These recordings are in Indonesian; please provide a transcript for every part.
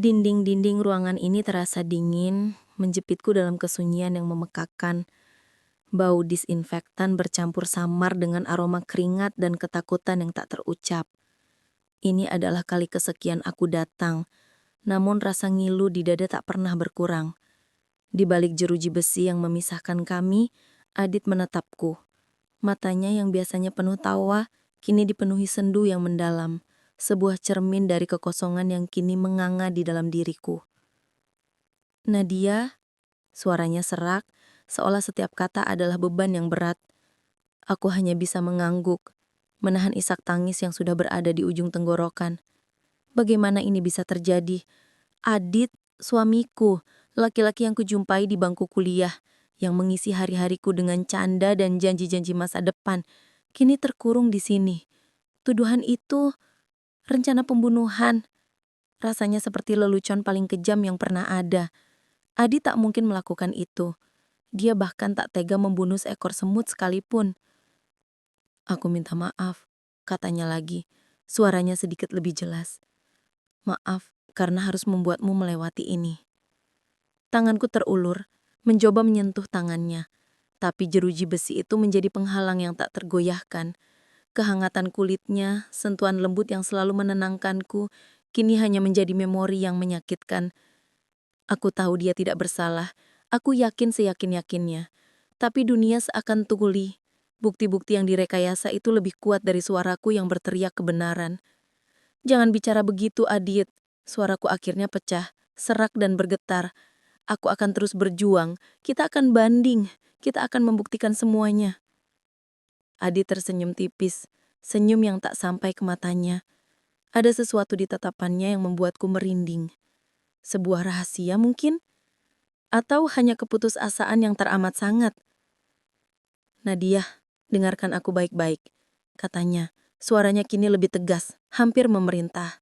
Dinding-dinding ruangan ini terasa dingin, menjepitku dalam kesunyian yang memekakan. Bau disinfektan bercampur samar dengan aroma keringat dan ketakutan yang tak terucap. Ini adalah kali kesekian aku datang, namun rasa ngilu di dada tak pernah berkurang. Di balik jeruji besi yang memisahkan kami, Adit menatapku. Matanya yang biasanya penuh tawa, kini dipenuhi sendu yang mendalam. Sebuah cermin dari kekosongan yang kini menganga di dalam diriku. Nadia, suaranya serak, seolah setiap kata adalah beban yang berat. Aku hanya bisa mengangguk, menahan isak tangis yang sudah berada di ujung tenggorokan. Bagaimana ini bisa terjadi? Adit, suamiku, laki-laki yang kujumpai di bangku kuliah, yang mengisi hari-hariku dengan canda dan janji-janji masa depan, kini terkurung di sini. Tuduhan itu, rencana pembunuhan, rasanya seperti lelucon paling kejam yang pernah ada. Adit tak mungkin melakukan itu. Dia bahkan tak tega membunuh seekor semut sekalipun. Aku minta maaf, katanya lagi. Suaranya sedikit lebih jelas. Maaf, karena harus membuatmu melewati ini. Tanganku terulur, mencoba menyentuh tangannya. Tapi jeruji besi itu menjadi penghalang yang tak tergoyahkan. Kehangatan kulitnya, sentuhan lembut yang selalu menenangkanku, kini hanya menjadi memori yang menyakitkan. Aku tahu dia tidak bersalah. Aku yakin seyakin-yakinnya. Tapi dunia seakan tuli. Bukti-bukti yang direkayasa itu lebih kuat dari suaraku yang berteriak kebenaran. Jangan bicara begitu, Adit. Suaraku akhirnya pecah, serak dan bergetar. Aku akan terus berjuang. Kita akan banding. Kita akan membuktikan semuanya. Adit tersenyum tipis. Senyum yang tak sampai ke matanya. Ada sesuatu di tatapannya yang membuatku merinding. Sebuah rahasia mungkin? Atau hanya keputusasaan yang teramat sangat? Nadia, dengarkan aku baik-baik, katanya. Suaranya kini lebih tegas, hampir memerintah.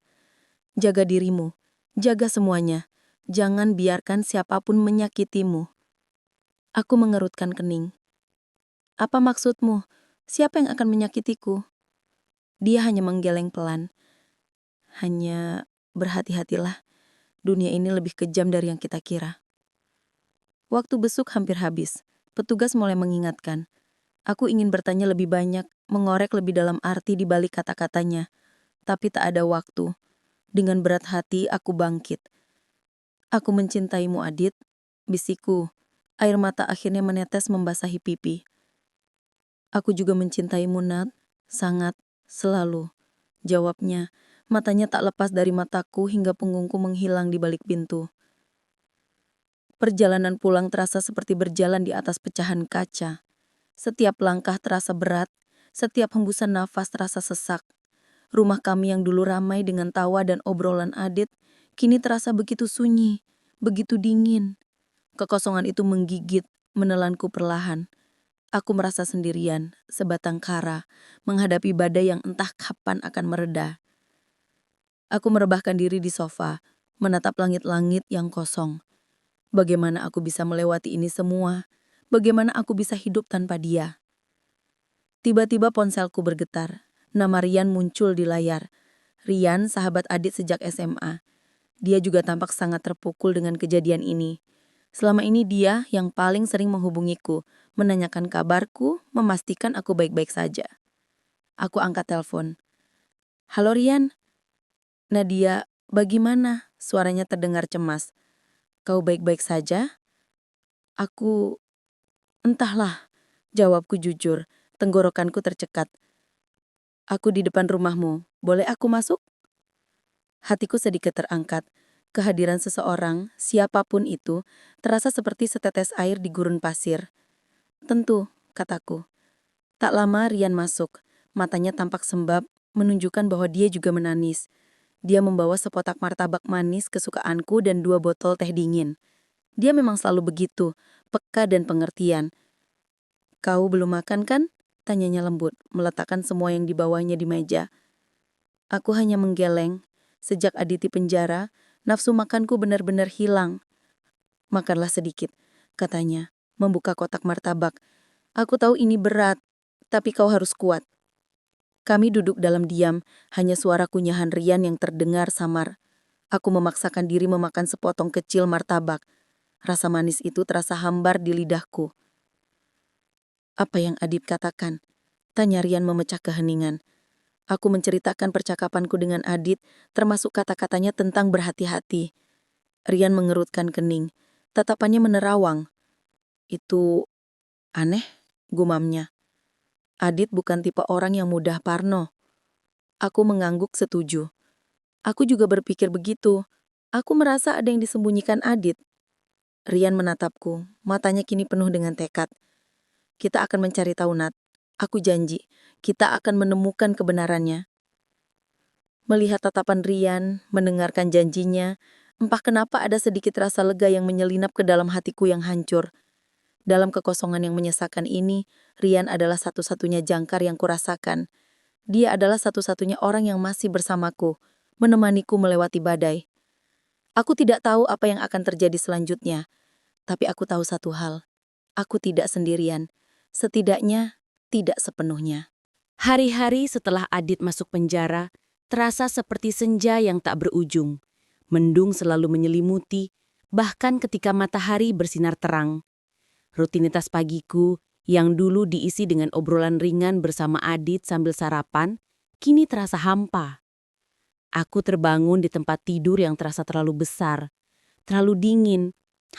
Jaga dirimu, jaga semuanya. Jangan biarkan siapapun menyakitimu. Aku mengerutkan kening. Apa maksudmu? Siapa yang akan menyakitiku? Dia hanya menggeleng pelan. Hanya berhati-hatilah. Dunia ini lebih kejam dari yang kita kira. Waktu besuk hampir habis. Petugas mulai mengingatkan. Aku ingin bertanya lebih banyak, mengorek lebih dalam arti di balik kata-katanya. Tapi tak ada waktu. Dengan berat hati, aku bangkit. Aku mencintaimu, Adit. Bisiku. Air mata akhirnya menetes membasahi pipi. Aku juga mencintaimu, Nat. Sangat, selalu. Jawabnya. Matanya tak lepas dari mataku hingga punggungku menghilang di balik pintu. Perjalanan pulang terasa seperti berjalan di atas pecahan kaca. Setiap langkah terasa berat, setiap hembusan nafas terasa sesak. Rumah kami yang dulu ramai dengan tawa dan obrolan Adit, kini terasa begitu sunyi, begitu dingin. Kekosongan itu menggigit, menelanku perlahan. Aku merasa sendirian, sebatang kara, menghadapi badai yang entah kapan akan mereda. Aku merebahkan diri di sofa, menatap langit-langit yang kosong. Bagaimana aku bisa melewati ini semua? Bagaimana aku bisa hidup tanpa dia? Tiba-tiba ponselku bergetar. Nama Rian muncul di layar. Rian, sahabat Adit sejak SMA. Dia juga tampak sangat terpukul dengan kejadian ini. Selama ini dia yang paling sering menghubungiku, menanyakan kabarku, memastikan aku baik-baik saja. Aku angkat telepon. Halo Rian. Nadia, bagaimana? Suaranya terdengar cemas. Kau baik-baik saja? Aku, entahlah. Jawabku jujur, tenggorokanku tercekat. Aku di depan rumahmu, boleh aku masuk? Hatiku sedikit terangkat. Kehadiran seseorang, siapapun itu, terasa seperti setetes air di gurun pasir. Tentu, kataku. Tak lama Rian masuk. Matanya tampak sembab, menunjukkan bahwa dia juga menangis. Dia membawa sepotak martabak manis kesukaanku dan 2 botol teh dingin. Dia memang selalu begitu, peka dan pengertian. Kau belum makan kan? Tanyanya lembut, meletakkan semua yang dibawanya di meja. Aku hanya menggeleng. Sejak Aditi penjara, nafsu makanku benar-benar hilang. Makanlah sedikit, katanya, membuka kotak martabak. Aku tahu ini berat, tapi kau harus kuat. Kami duduk dalam diam, hanya suara kunyahan Rian yang terdengar samar. Aku memaksakan diri memakan sepotong kecil martabak. Rasa manis itu terasa hambar di lidahku. Apa yang Adit katakan? Tanya Rian memecah keheningan. Aku menceritakan percakapanku dengan Adit, termasuk kata-katanya tentang berhati-hati. Rian mengerutkan kening. Tatapannya menerawang. Itu aneh, gumamnya. Adit bukan tipe orang yang mudah parno. Aku mengangguk setuju. Aku juga berpikir begitu. Aku merasa ada yang disembunyikan Adit. Rian menatapku, matanya kini penuh dengan tekad. Kita akan mencari tahu, Nat. Aku janji, kita akan menemukan kebenarannya. Melihat tatapan Rian, mendengarkan janjinya, entah kenapa ada sedikit rasa lega yang menyelinap ke dalam hatiku yang hancur. Dalam kekosongan yang menyesakan ini, Rian adalah satu-satunya jangkar yang kurasakan. Dia adalah satu-satunya orang yang masih bersamaku, menemaniku melewati badai. Aku tidak tahu apa yang akan terjadi selanjutnya, tapi aku tahu satu hal. Aku tidak sendirian. Setidaknya, tidak sepenuhnya. Hari-hari setelah Adit masuk penjara, terasa seperti senja yang tak berujung. Mendung selalu menyelimuti, bahkan ketika matahari bersinar terang. Rutinitas pagiku, yang dulu diisi dengan obrolan ringan bersama Adit sambil sarapan, kini terasa hampa. Aku terbangun di tempat tidur yang terasa terlalu besar, terlalu dingin,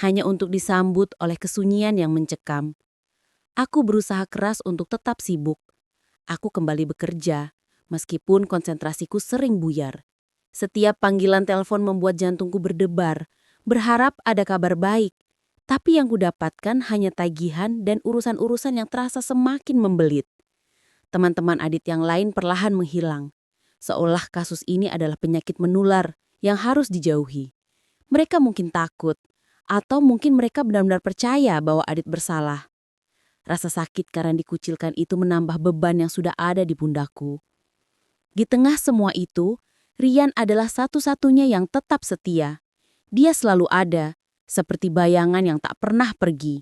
hanya untuk disambut oleh kesunyian yang mencekam. Aku berusaha keras untuk tetap sibuk. Aku kembali bekerja, meskipun konsentrasiku sering buyar. Setiap panggilan telepon membuat jantungku berdebar, berharap ada kabar baik. Tapi yang kudapatkan hanya tagihan dan urusan-urusan yang terasa semakin membelit. Teman-teman Adit yang lain perlahan menghilang. Seolah kasus ini adalah penyakit menular yang harus dijauhi. Mereka mungkin takut, atau mungkin mereka benar-benar percaya bahwa Adit bersalah. Rasa sakit karena dikucilkan itu menambah beban yang sudah ada di pundakku. Di tengah semua itu, Rian adalah satu-satunya yang tetap setia. Dia selalu ada, seperti bayangan yang tak pernah pergi.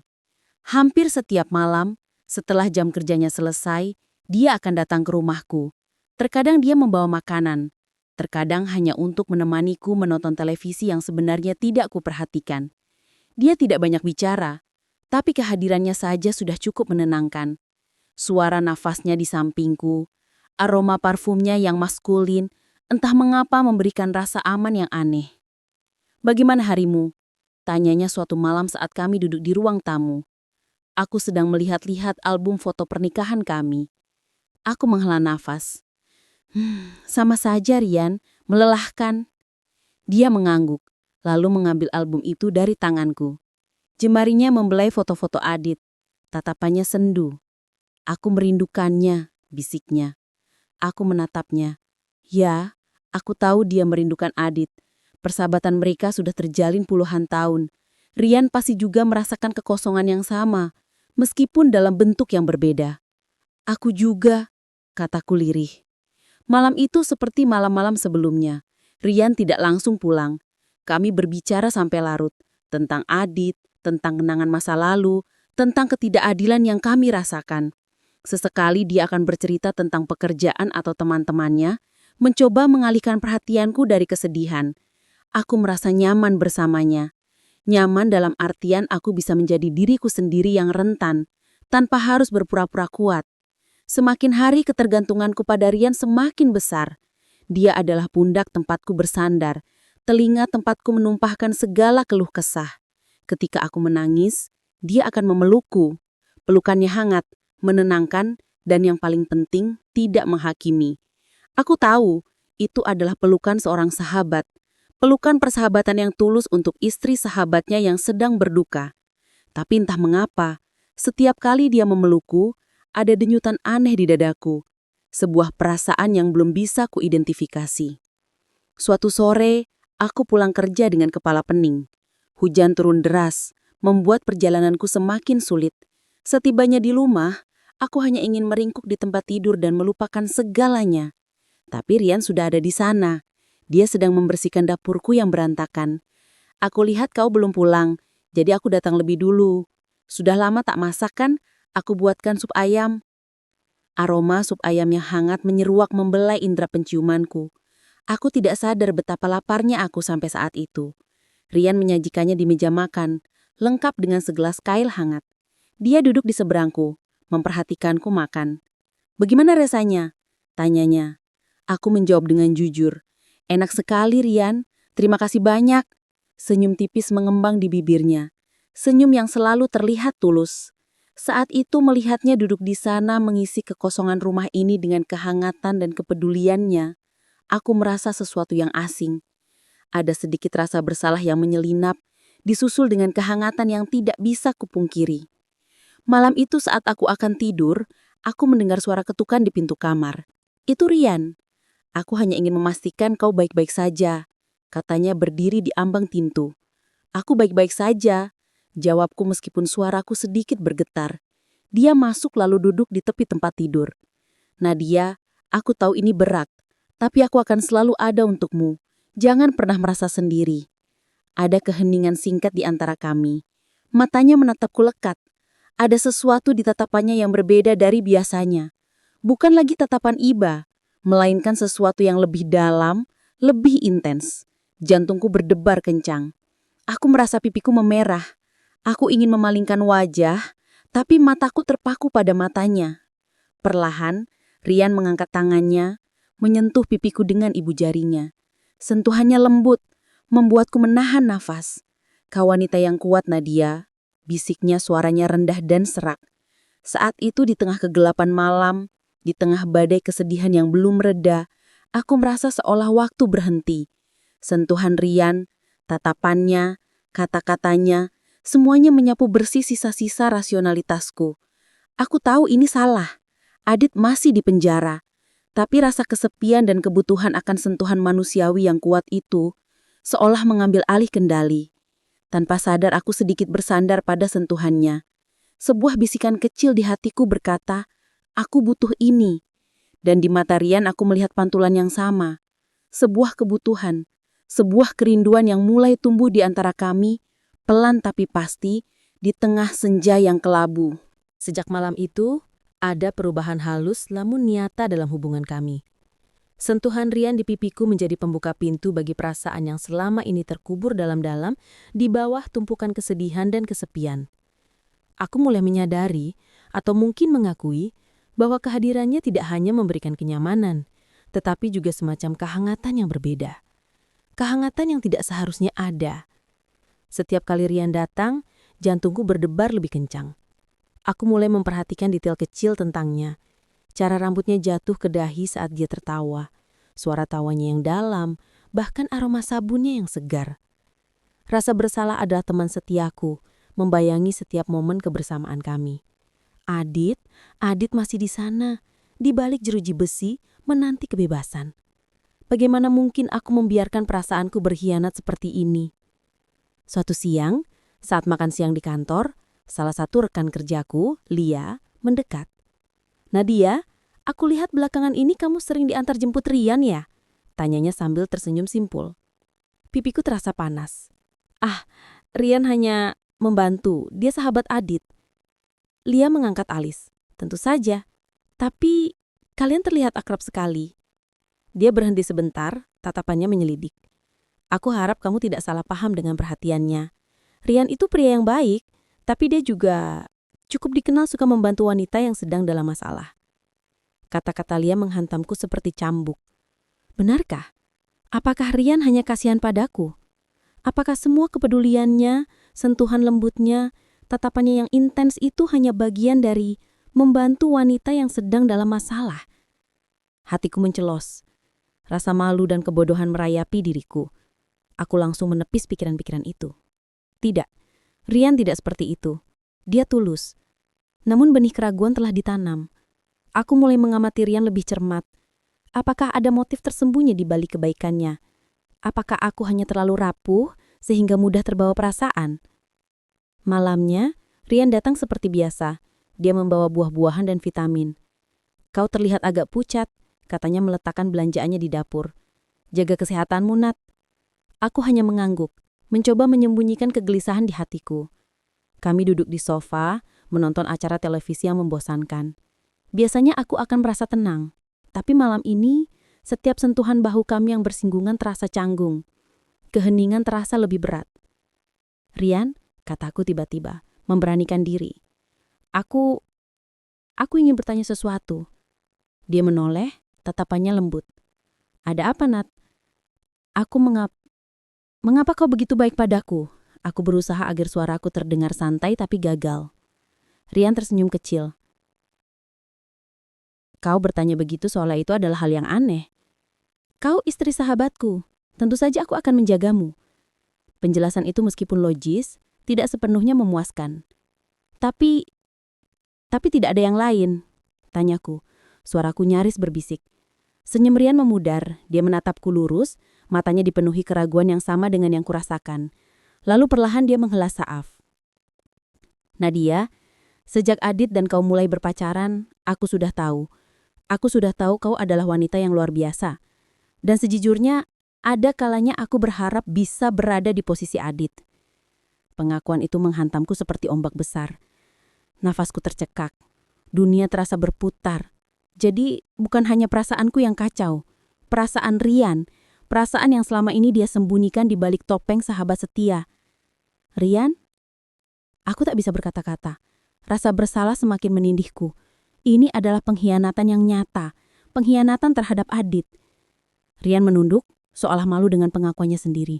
Hampir setiap malam, setelah jam kerjanya selesai, dia akan datang ke rumahku. Terkadang dia membawa makanan, terkadang hanya untuk menemaniku menonton televisi yang sebenarnya tidak kuperhatikan. Dia tidak banyak bicara, tapi kehadirannya saja sudah cukup menenangkan. Suara nafasnya di sampingku, aroma parfumnya yang maskulin, entah mengapa memberikan rasa aman yang aneh. "Bagaimana harimu?" tanyanya suatu malam saat kami duduk di ruang tamu. Aku sedang melihat-lihat album foto pernikahan kami. Aku menghela nafas. Sama saja, Rian, melelahkan." Dia mengangguk, lalu mengambil album itu dari tanganku. Jemarinya membelai foto-foto Adit. Tatapannya sendu. "Aku merindukannya," bisiknya. Aku menatapnya. Ya, aku tahu dia merindukan Adit. Persahabatan mereka sudah terjalin puluhan tahun. Rian pasti juga merasakan kekosongan yang sama, meskipun dalam bentuk yang berbeda. "Aku juga," kataku lirih. Malam itu seperti malam-malam sebelumnya. Rian tidak langsung pulang. Kami berbicara sampai larut, tentang Adit, tentang kenangan masa lalu, tentang ketidakadilan yang kami rasakan. Sesekali dia akan bercerita tentang pekerjaan atau teman-temannya, mencoba mengalihkan perhatianku dari kesedihan. Aku merasa nyaman bersamanya. Nyaman dalam artian aku bisa menjadi diriku sendiri yang rentan, tanpa harus berpura-pura kuat. Semakin hari ketergantunganku pada Rian semakin besar. Dia adalah pundak tempatku bersandar, telinga tempatku menumpahkan segala keluh kesah. Ketika aku menangis, dia akan memelukku. Pelukannya hangat, menenangkan, dan yang paling penting, tidak menghakimi. Aku tahu, itu adalah pelukan seorang sahabat. Pelukan persahabatan yang tulus untuk istri sahabatnya yang sedang berduka. Tapi entah mengapa, setiap kali dia memelukku, ada denyutan aneh di dadaku. Sebuah perasaan yang belum bisa kuidentifikasi. Suatu sore, aku pulang kerja dengan kepala pening. Hujan turun deras, membuat perjalananku semakin sulit. Setibanya di rumah, aku hanya ingin meringkuk di tempat tidur dan melupakan segalanya. Tapi Rian sudah ada di sana. Dia sedang membersihkan dapurku yang berantakan. "Aku lihat kau belum pulang, jadi aku datang lebih dulu. Sudah lama tak masak kan? Aku buatkan sup ayam." Aroma sup ayam yang hangat menyeruak membelai indera penciumanku. Aku tidak sadar betapa laparnya aku sampai saat itu. Rian menyajikannya di meja makan, lengkap dengan segelas kail hangat. Dia duduk di seberangku, memperhatikanku makan. "Bagaimana rasanya?" tanyanya. Aku menjawab dengan jujur. "Enak sekali, Rian. Terima kasih banyak." Senyum tipis mengembang di bibirnya. Senyum yang selalu terlihat tulus. Saat itu melihatnya duduk di sana mengisi kekosongan rumah ini dengan kehangatan dan kepeduliannya, aku merasa sesuatu yang asing. Ada sedikit rasa bersalah yang menyelinap, disusul dengan kehangatan yang tidak bisa kupungkiri. Malam itu saat aku akan tidur, aku mendengar suara ketukan di pintu kamar. "Itu Rian. Aku hanya ingin memastikan kau baik-baik saja," katanya berdiri di ambang pintu. "Aku baik-baik saja," jawabku meskipun suaraku sedikit bergetar. Dia masuk lalu duduk di tepi tempat tidur. "Nadia, aku tahu ini berat, tapi aku akan selalu ada untukmu. Jangan pernah merasa sendiri." Ada keheningan singkat di antara kami. Matanya menatapku lekat. Ada sesuatu di tatapannya yang berbeda dari biasanya. Bukan lagi tatapan iba, melainkan sesuatu yang lebih dalam, lebih intens. Jantungku berdebar kencang. Aku merasa pipiku memerah. Aku ingin memalingkan wajah, tapi mataku terpaku pada matanya. Perlahan, Rian mengangkat tangannya, menyentuh pipiku dengan ibu jarinya. Sentuhannya lembut, membuatku menahan nafas. "Kau wanita yang kuat, Nadia," bisiknya, suaranya rendah dan serak. Saat itu di tengah kegelapan malam, di tengah badai kesedihan yang belum reda, aku merasa seolah waktu berhenti. Sentuhan Rian, tatapannya, kata-katanya, semuanya menyapu bersih sisa-sisa rasionalitasku. Aku tahu ini salah. Adit masih di penjara. Tapi rasa kesepian dan kebutuhan akan sentuhan manusiawi yang kuat itu seolah mengambil alih kendali. Tanpa sadar aku sedikit bersandar pada sentuhannya. Sebuah bisikan kecil di hatiku berkata, "Aku butuh ini." Dan di mata Rian aku melihat pantulan yang sama. Sebuah kebutuhan, sebuah kerinduan yang mulai tumbuh di antara kami, pelan tapi pasti, di tengah senja yang kelabu. Sejak malam itu, ada perubahan halus namun nyata dalam hubungan kami. Sentuhan Rian di pipiku menjadi pembuka pintu bagi perasaan yang selama ini terkubur dalam-dalam di bawah tumpukan kesedihan dan kesepian. Aku mulai menyadari, atau mungkin mengakui, bahwa kehadirannya tidak hanya memberikan kenyamanan, tetapi juga semacam kehangatan yang berbeda. Kehangatan yang tidak seharusnya ada. Setiap kali Rian datang, jantungku berdebar lebih kencang. Aku mulai memperhatikan detail kecil tentangnya. Cara rambutnya jatuh ke dahi saat dia tertawa, suara tawanya yang dalam, bahkan aroma sabunnya yang segar. Rasa bersalah adalah teman setiaku, membayangi setiap momen kebersamaan kami. Adit masih di sana, di balik jeruji besi, menanti kebebasan. Bagaimana mungkin aku membiarkan perasaanku berkhianat seperti ini? Suatu siang, saat makan siang di kantor, salah satu rekan kerjaku, Lia, mendekat. "Nadia, aku lihat belakangan ini kamu sering diantar jemput Rian ya?" tanyanya sambil tersenyum simpul. Pipiku terasa panas. "Ah, Rian hanya membantu, dia sahabat Adit." Lia mengangkat alis. "Tentu saja, tapi kalian terlihat akrab sekali." Dia berhenti sebentar, tatapannya menyelidik. "Aku harap kamu tidak salah paham dengan perhatiannya. Rian itu pria yang baik, tapi dia juga cukup dikenal suka membantu wanita yang sedang dalam masalah." Kata-kata Lia menghantamku seperti cambuk. Benarkah? Apakah Rian hanya kasihan padaku? Apakah semua kepeduliannya, sentuhan lembutnya, tatapannya yang intens itu hanya bagian dari membantu wanita yang sedang dalam masalah? Hatiku mencelos. Rasa malu dan kebodohan merayapi diriku. Aku langsung menepis pikiran-pikiran itu. Tidak, Rian tidak seperti itu. Dia tulus. Namun benih keraguan telah ditanam. Aku mulai mengamati Rian lebih cermat. Apakah ada motif tersembunyi di balik kebaikannya? Apakah aku hanya terlalu rapuh sehingga mudah terbawa perasaan? Malamnya, Rian datang seperti biasa. Dia membawa buah-buahan dan vitamin. "Kau terlihat agak pucat," katanya meletakkan belanjaannya di dapur. "Jaga kesehatanmu, Nat." Aku hanya mengangguk, mencoba menyembunyikan kegelisahan di hatiku. Kami duduk di sofa, menonton acara televisi yang membosankan. Biasanya aku akan merasa tenang, tapi malam ini Setiap sentuhan bahu kami yang bersinggungan terasa canggung. Keheningan terasa lebih berat. "Rian," kataku tiba-tiba, memberanikan diri. Aku ingin bertanya sesuatu." Dia menoleh, tatapannya lembut. "Ada apa, Nat?" "Aku Mengapa kau begitu baik padaku?" Aku berusaha agar suaraku terdengar santai tapi gagal. Rian tersenyum kecil. "Kau bertanya begitu seolah itu adalah hal yang aneh. Kau istri sahabatku. Tentu saja aku akan menjagamu." Penjelasan itu meskipun logis, tidak sepenuhnya memuaskan. Tapi tidak ada yang lain?" Tanyaku. Suaraku nyaris berbisik. Senyum Rian memudar, dia menatapku lurus, matanya dipenuhi keraguan yang sama dengan yang kurasakan. Lalu perlahan dia menghela saaf. "Nadia, sejak Adit dan kau mulai berpacaran, aku sudah tahu. Aku sudah tahu kau adalah wanita yang luar biasa. Dan sejujurnya, ada kalanya aku berharap bisa berada di posisi Adit." Pengakuan itu menghantamku seperti ombak besar. Nafasku tercekak. Dunia terasa berputar. Jadi, bukan hanya perasaanku yang kacau. Perasaan Rian, perasaan yang selama ini dia sembunyikan di balik topeng sahabat setia. "Rian?" Aku tak bisa berkata-kata. Rasa bersalah semakin menindihku. Ini adalah pengkhianatan yang nyata. Pengkhianatan terhadap Adit. Rian menunduk, seolah malu dengan pengakuannya sendiri.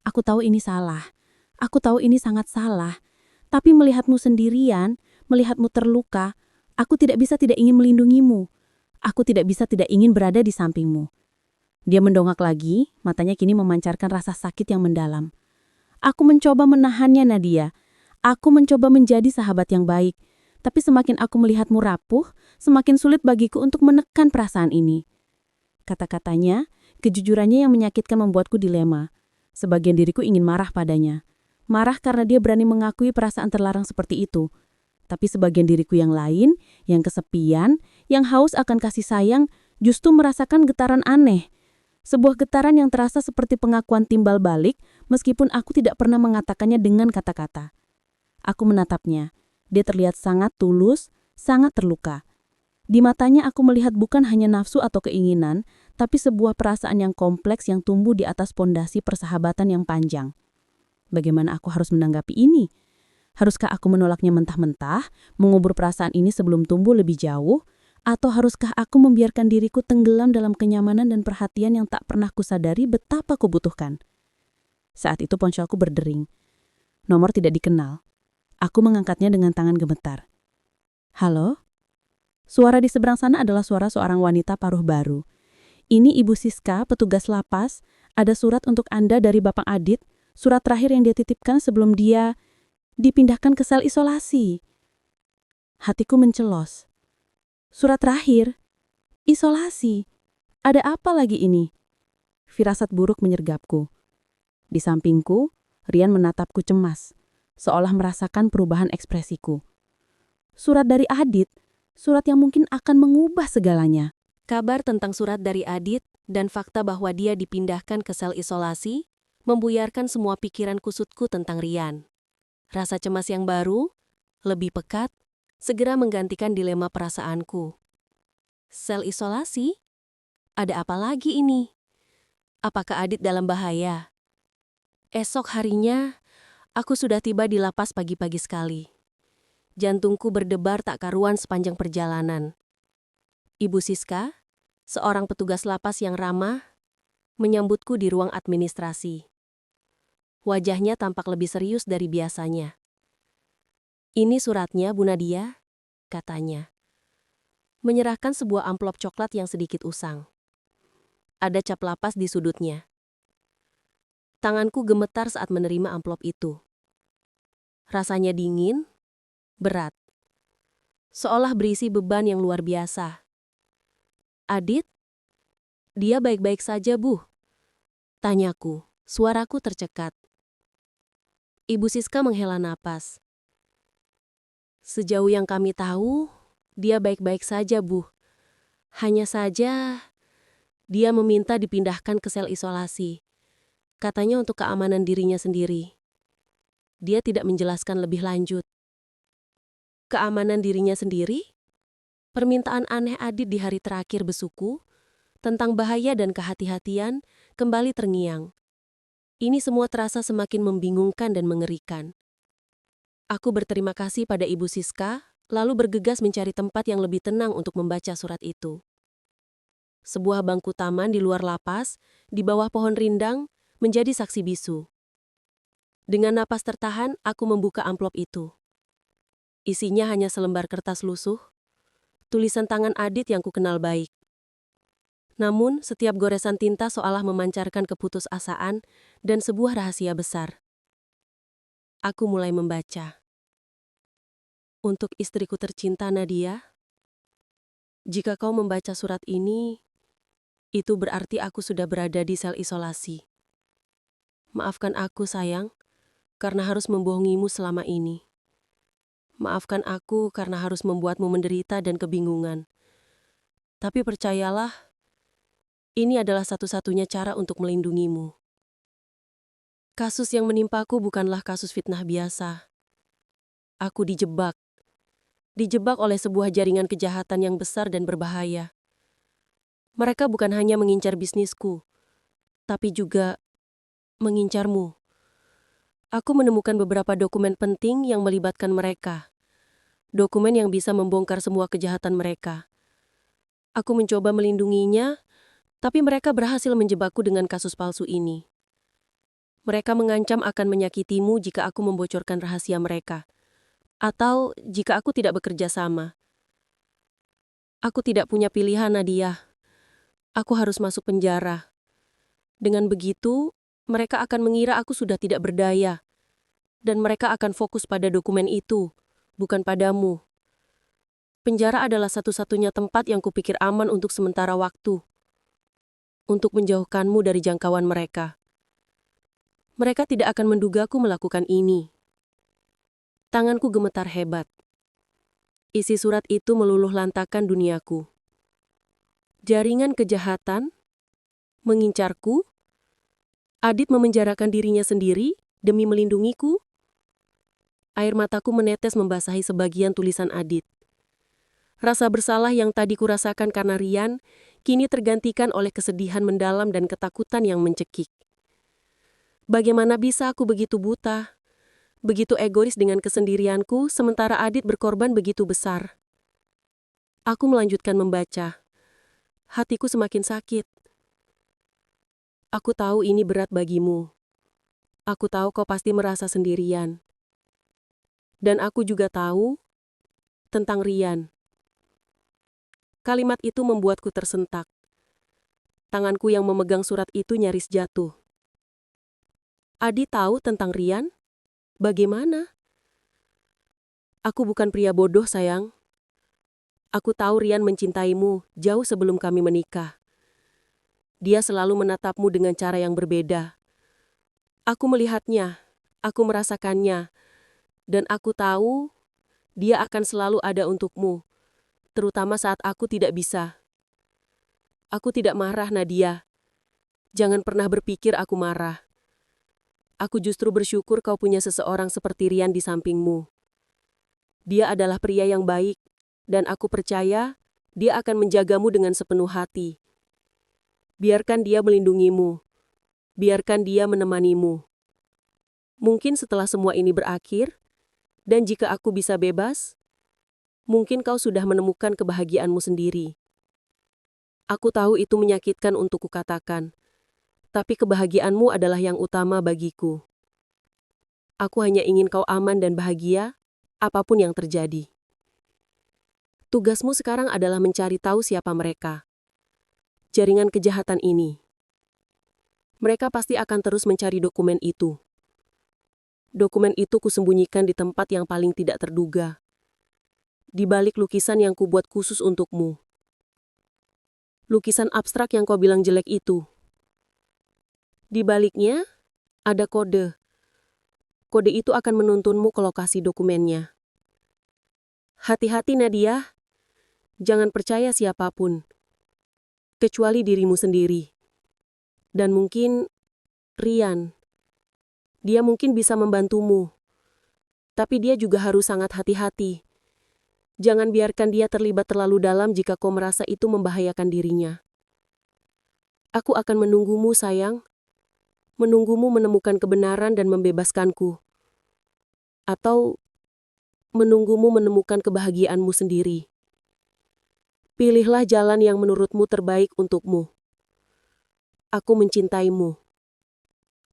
"Aku tahu ini salah. Aku tahu ini sangat salah. Tapi melihatmu sendirian, melihatmu terluka, aku tidak bisa tidak ingin melindungimu. Aku tidak bisa tidak ingin berada di sampingmu." Dia mendongak lagi, matanya kini memancarkan rasa sakit yang mendalam. "Aku mencoba menahannya, Nadia. Aku mencoba menjadi sahabat yang baik. Tapi semakin aku melihatmu rapuh, semakin sulit bagiku untuk menekan perasaan ini." Kata-katanya, kejujurannya yang menyakitkan membuatku dilema. Sebagian diriku ingin marah padanya. Marah karena dia berani mengakui perasaan terlarang seperti itu. Tapi sebagian diriku yang lain, yang kesepian, yang haus akan kasih sayang, justru merasakan getaran aneh. Sebuah getaran yang terasa seperti pengakuan timbal balik, meskipun aku tidak pernah mengatakannya dengan kata-kata. Aku menatapnya. Dia terlihat sangat tulus, sangat terluka. Di matanya aku melihat bukan hanya nafsu atau keinginan, tapi sebuah perasaan yang kompleks yang tumbuh di atas pondasi persahabatan yang panjang. Bagaimana aku harus menanggapi ini? Haruskah aku menolaknya mentah-mentah, mengubur perasaan ini sebelum tumbuh lebih jauh, atau haruskah aku membiarkan diriku tenggelam dalam kenyamanan dan perhatian yang tak pernah kusadari betapa kubutuhkan? Saat itu ponselku berdering. Nomor tidak dikenal. Aku mengangkatnya dengan tangan gemetar. "Halo?" Suara di seberang sana adalah suara seorang wanita paruh baru. "Ini Ibu Siska, petugas lapas. Ada surat untuk Anda dari Bapak Adit. Surat terakhir yang dia titipkan sebelum dia dipindahkan ke sel isolasi." Hatiku mencelos. Surat terakhir? Isolasi? Ada apa lagi ini? Firasat buruk menyergapku. Di sampingku, Rian menatapku cemas, seolah merasakan perubahan ekspresiku. Surat dari Adit, surat yang mungkin akan mengubah segalanya. Kabar tentang surat dari Adit dan fakta bahwa dia dipindahkan ke sel isolasi membuyarkan semua pikiran kusutku tentang Rian. Rasa cemas yang baru, lebih pekat, segera menggantikan dilema perasaanku. Sel isolasi? Ada apa lagi ini? Apakah Adit dalam bahaya? Esok harinya, aku sudah tiba di lapas pagi-pagi sekali. Jantungku berdebar tak karuan sepanjang perjalanan. Ibu Siska, seorang petugas lapas yang ramah, menyambutku di ruang administrasi. Wajahnya tampak lebih serius dari biasanya. "Ini suratnya, Bu Nadia," katanya. Menyerahkan sebuah amplop coklat yang sedikit usang. Ada cap lapas di sudutnya. Tanganku gemetar saat menerima amplop itu. Rasanya dingin, berat. Seolah berisi beban yang luar biasa. "Adit? Dia baik-baik saja, Bu?" Tanyaku, suaraku tercekat. Ibu Siska menghela napas. "Sejauh yang kami tahu, dia baik-baik saja, Bu. Hanya saja, dia meminta dipindahkan ke sel isolasi. Katanya untuk keamanan dirinya sendiri. Dia tidak menjelaskan lebih lanjut." Keamanan dirinya sendiri? Permintaan aneh Adit di hari terakhir besuku, tentang bahaya dan kehati-hatian, kembali terngiang. Ini semua terasa semakin membingungkan dan mengerikan. Aku berterima kasih pada Ibu Siska, lalu bergegas mencari tempat yang lebih tenang untuk membaca surat itu. Sebuah bangku taman di luar lapas, di bawah pohon rindang, menjadi saksi bisu. Dengan napas tertahan, aku membuka amplop itu. Isinya hanya selembar kertas lusuh, tulisan tangan Adit yang kukenal baik. Namun, setiap goresan tinta seolah memancarkan keputusasaan dan sebuah rahasia besar. Aku mulai membaca. Untuk istriku tercinta Nadia, jika kau membaca surat ini, itu berarti aku sudah berada di sel isolasi. Maafkan aku, sayang, karena harus membohongimu selama ini. Maafkan aku karena harus membuatmu menderita dan kebingungan. Tapi percayalah, ini adalah satu-satunya cara untuk melindungimu. Kasus yang menimpaku bukanlah kasus fitnah biasa. Aku dijebak. Dijebak oleh sebuah jaringan kejahatan yang besar dan berbahaya. Mereka bukan hanya mengincar bisnisku, tapi juga mengincarmu. Aku menemukan beberapa dokumen penting yang melibatkan mereka. Dokumen yang bisa membongkar semua kejahatan mereka. Aku mencoba melindunginya, tapi mereka berhasil menjebakku dengan kasus palsu ini. Mereka mengancam akan menyakitimu jika aku membocorkan rahasia mereka. Atau jika aku tidak bekerja sama. Aku tidak punya pilihan, Nadia. Aku harus masuk penjara. Dengan begitu, mereka akan mengira aku sudah tidak berdaya. Dan mereka akan fokus pada dokumen itu, bukan padamu. Penjara adalah satu-satunya tempat yang kupikir aman untuk sementara waktu. Untuk menjauhkanmu dari jangkauan mereka. Mereka tidak akan mendugaku melakukan ini. Tanganku gemetar hebat. Isi surat itu meluluh lantakan duniaku. Jaringan kejahatan, mengincarku, Adit memenjarakan dirinya sendiri demi melindungiku. Air mataku menetes membasahi sebagian tulisan Adit. Rasa bersalah yang tadi kurasakan karena Rian, kini tergantikan oleh kesedihan mendalam dan ketakutan yang mencekik. Bagaimana bisa aku begitu buta? Begitu egois dengan kesendirianku, sementara Adit berkorban begitu besar. Aku melanjutkan membaca. Hatiku semakin sakit. Aku tahu ini berat bagimu. Aku tahu kau pasti merasa sendirian. Dan aku juga tahu tentang Rian. Kalimat itu membuatku tersentak. Tanganku yang memegang surat itu nyaris jatuh. Adit tahu tentang Rian? Bagaimana? Aku bukan pria bodoh, sayang. Aku tahu Rian mencintaimu jauh sebelum kami menikah. Dia selalu menatapmu dengan cara yang berbeda. Aku melihatnya, aku merasakannya, dan aku tahu dia akan selalu ada untukmu, terutama saat aku tidak bisa. Aku tidak marah, Nadia. Jangan pernah berpikir aku marah. Aku justru bersyukur kau punya seseorang seperti Rian di sampingmu. Dia adalah pria yang baik, dan aku percaya dia akan menjagamu dengan sepenuh hati. Biarkan dia melindungimu. Biarkan dia menemanimu. Mungkin setelah semua ini berakhir, dan jika aku bisa bebas, mungkin kau sudah menemukan kebahagiaanmu sendiri. Aku tahu itu menyakitkan untuk kukatakan, tapi kebahagiaanmu adalah yang utama bagiku. Aku hanya ingin kau aman dan bahagia, apapun yang terjadi. Tugasmu sekarang adalah mencari tahu siapa mereka. Jaringan kejahatan ini. Mereka pasti akan terus mencari dokumen itu. Dokumen itu kusembunyikan di tempat yang paling tidak terduga. Di balik lukisan yang kubuat khusus untukmu. Lukisan abstrak yang kau bilang jelek itu. Di baliknya, ada kode. Kode itu akan menuntunmu ke lokasi dokumennya. Hati-hati, Nadia. Jangan percaya siapapun. Kecuali dirimu sendiri. Dan mungkin Rian. Dia mungkin bisa membantumu. Tapi dia juga harus sangat hati-hati. Jangan biarkan dia terlibat terlalu dalam jika kau merasa itu membahayakan dirinya. Aku akan menunggumu, sayang. Menunggumu menemukan kebenaran dan membebaskanku. Atau menunggumu menemukan kebahagiaanmu sendiri. Pilihlah jalan yang menurutmu terbaik untukmu. Aku mencintaimu.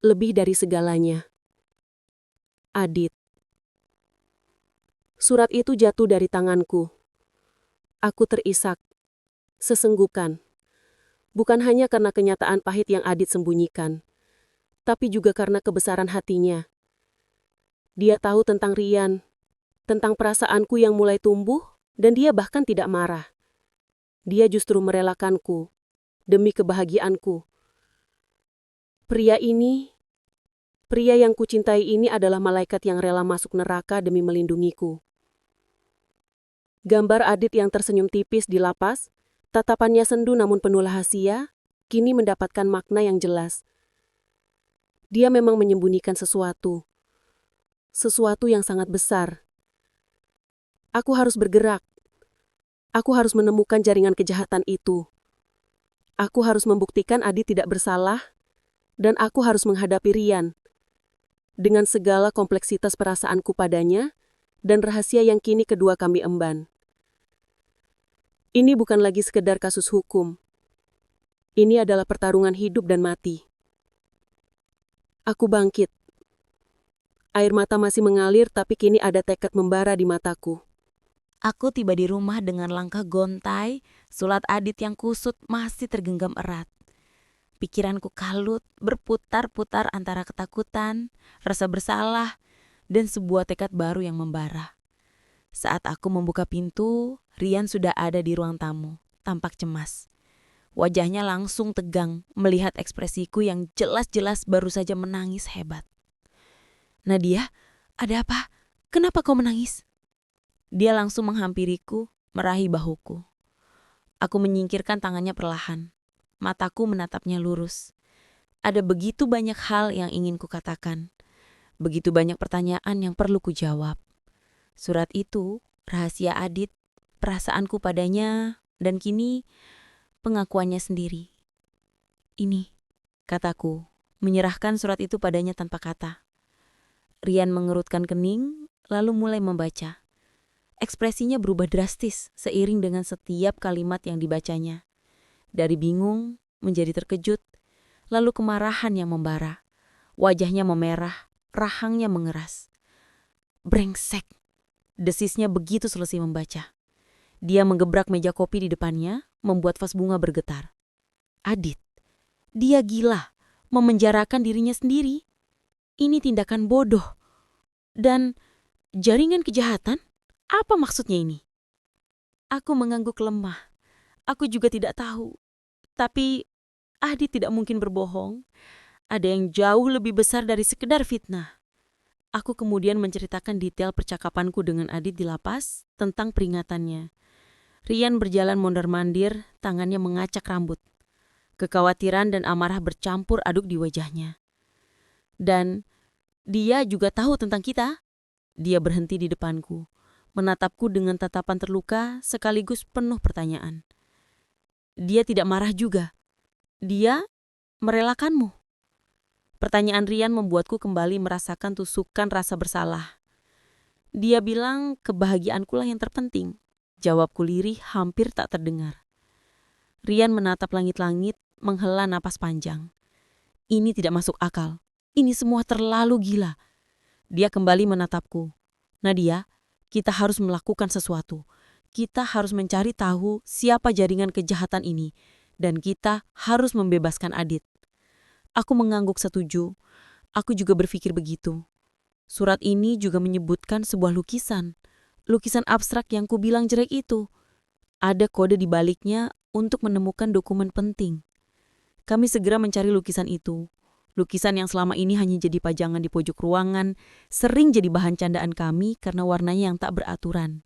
Lebih dari segalanya. Adit. Surat itu jatuh dari tanganku. Aku terisak. Sesenggukan. Bukan hanya karena kenyataan pahit yang Adit sembunyikan, tapi juga karena kebesaran hatinya. Dia tahu tentang Rian, tentang perasaanku yang mulai tumbuh, dan dia bahkan tidak marah. Dia justru merelakanku, demi kebahagiaanku. Pria yang kucintai ini adalah malaikat yang rela masuk neraka demi melindungiku. Gambar Adit yang tersenyum tipis di lapas, tatapannya sendu namun penuh rahasia, kini mendapatkan makna yang jelas. Dia memang menyembunyikan sesuatu yang sangat besar. Aku harus bergerak. Aku harus menemukan jaringan kejahatan itu. Aku harus membuktikan Adit tidak bersalah, dan aku harus menghadapi Rian. Dengan segala kompleksitas perasaanku padanya, dan rahasia yang kini kedua kami emban. Ini bukan lagi sekedar kasus hukum. Ini adalah pertarungan hidup dan mati. Aku bangkit. Air mata masih mengalir, tapi kini ada tekad membara di mataku. Aku tiba di rumah dengan langkah gontai, surat Adit yang kusut masih tergenggam erat. Pikiranku kalut, berputar-putar antara ketakutan, rasa bersalah, dan sebuah tekad baru yang membara. Saat aku membuka pintu, Rian sudah ada di ruang tamu, tampak cemas. Wajahnya langsung tegang melihat ekspresiku yang jelas-jelas baru saja menangis hebat. "Nadia, ada apa? Kenapa kau menangis?" Dia langsung menghampiriku, meraih bahuku. Aku menyingkirkan tangannya perlahan. Mataku menatapnya lurus. Ada begitu banyak hal yang ingin kukatakan. Begitu banyak pertanyaan yang perlu kujawab. Surat itu, rahasia Adit, perasaanku padanya, dan kini pengakuannya sendiri. "Ini," kataku, menyerahkan surat itu padanya tanpa kata. Rian mengerutkan kening, lalu mulai membaca. Ekspresinya berubah drastis seiring dengan setiap kalimat yang dibacanya. Dari bingung menjadi terkejut, lalu kemarahan yang membara. Wajahnya memerah, rahangnya mengeras. "Brengsek," desisnya begitu selesai membaca. Dia menggebrak meja kopi di depannya, membuat vas bunga bergetar. Adit, dia gila, memenjarakan dirinya sendiri. Ini tindakan bodoh. Dan jaringan kejahatan? Apa maksudnya ini? Aku mengangguk lemah. Aku juga tidak tahu. Tapi Adit tidak mungkin berbohong. Ada yang jauh lebih besar dari sekedar fitnah. Aku kemudian menceritakan detail percakapanku dengan Adit di lapas tentang peringatannya. Rian berjalan mondar-mandir, tangannya mengacak rambut. Kekhawatiran dan amarah bercampur aduk di wajahnya. "Dan dia juga tahu tentang kita?" Dia berhenti di depanku, menatapku dengan tatapan terluka sekaligus penuh pertanyaan. "Dia tidak marah juga. Dia merelakanmu." Pertanyaan Rian membuatku kembali merasakan tusukan rasa bersalah. "Dia bilang kebahagiaanku lah yang terpenting." Jawabku lirih hampir tak terdengar. Rian menatap langit-langit, menghela napas panjang. Ini tidak masuk akal. Ini semua terlalu gila. Dia kembali menatapku. "Nadia, kita harus melakukan sesuatu. Kita harus mencari tahu siapa jaringan kejahatan ini. Dan kita harus membebaskan Adit." Aku mengangguk setuju. Aku juga berpikir begitu. Surat ini juga menyebutkan sebuah lukisan. Lukisan abstrak yang kubilang jelek itu. Ada kode di baliknya untuk menemukan dokumen penting. Kami segera mencari lukisan itu. Lukisan yang selama ini hanya jadi pajangan di pojok ruangan, sering jadi bahan candaan kami karena warnanya yang tak beraturan.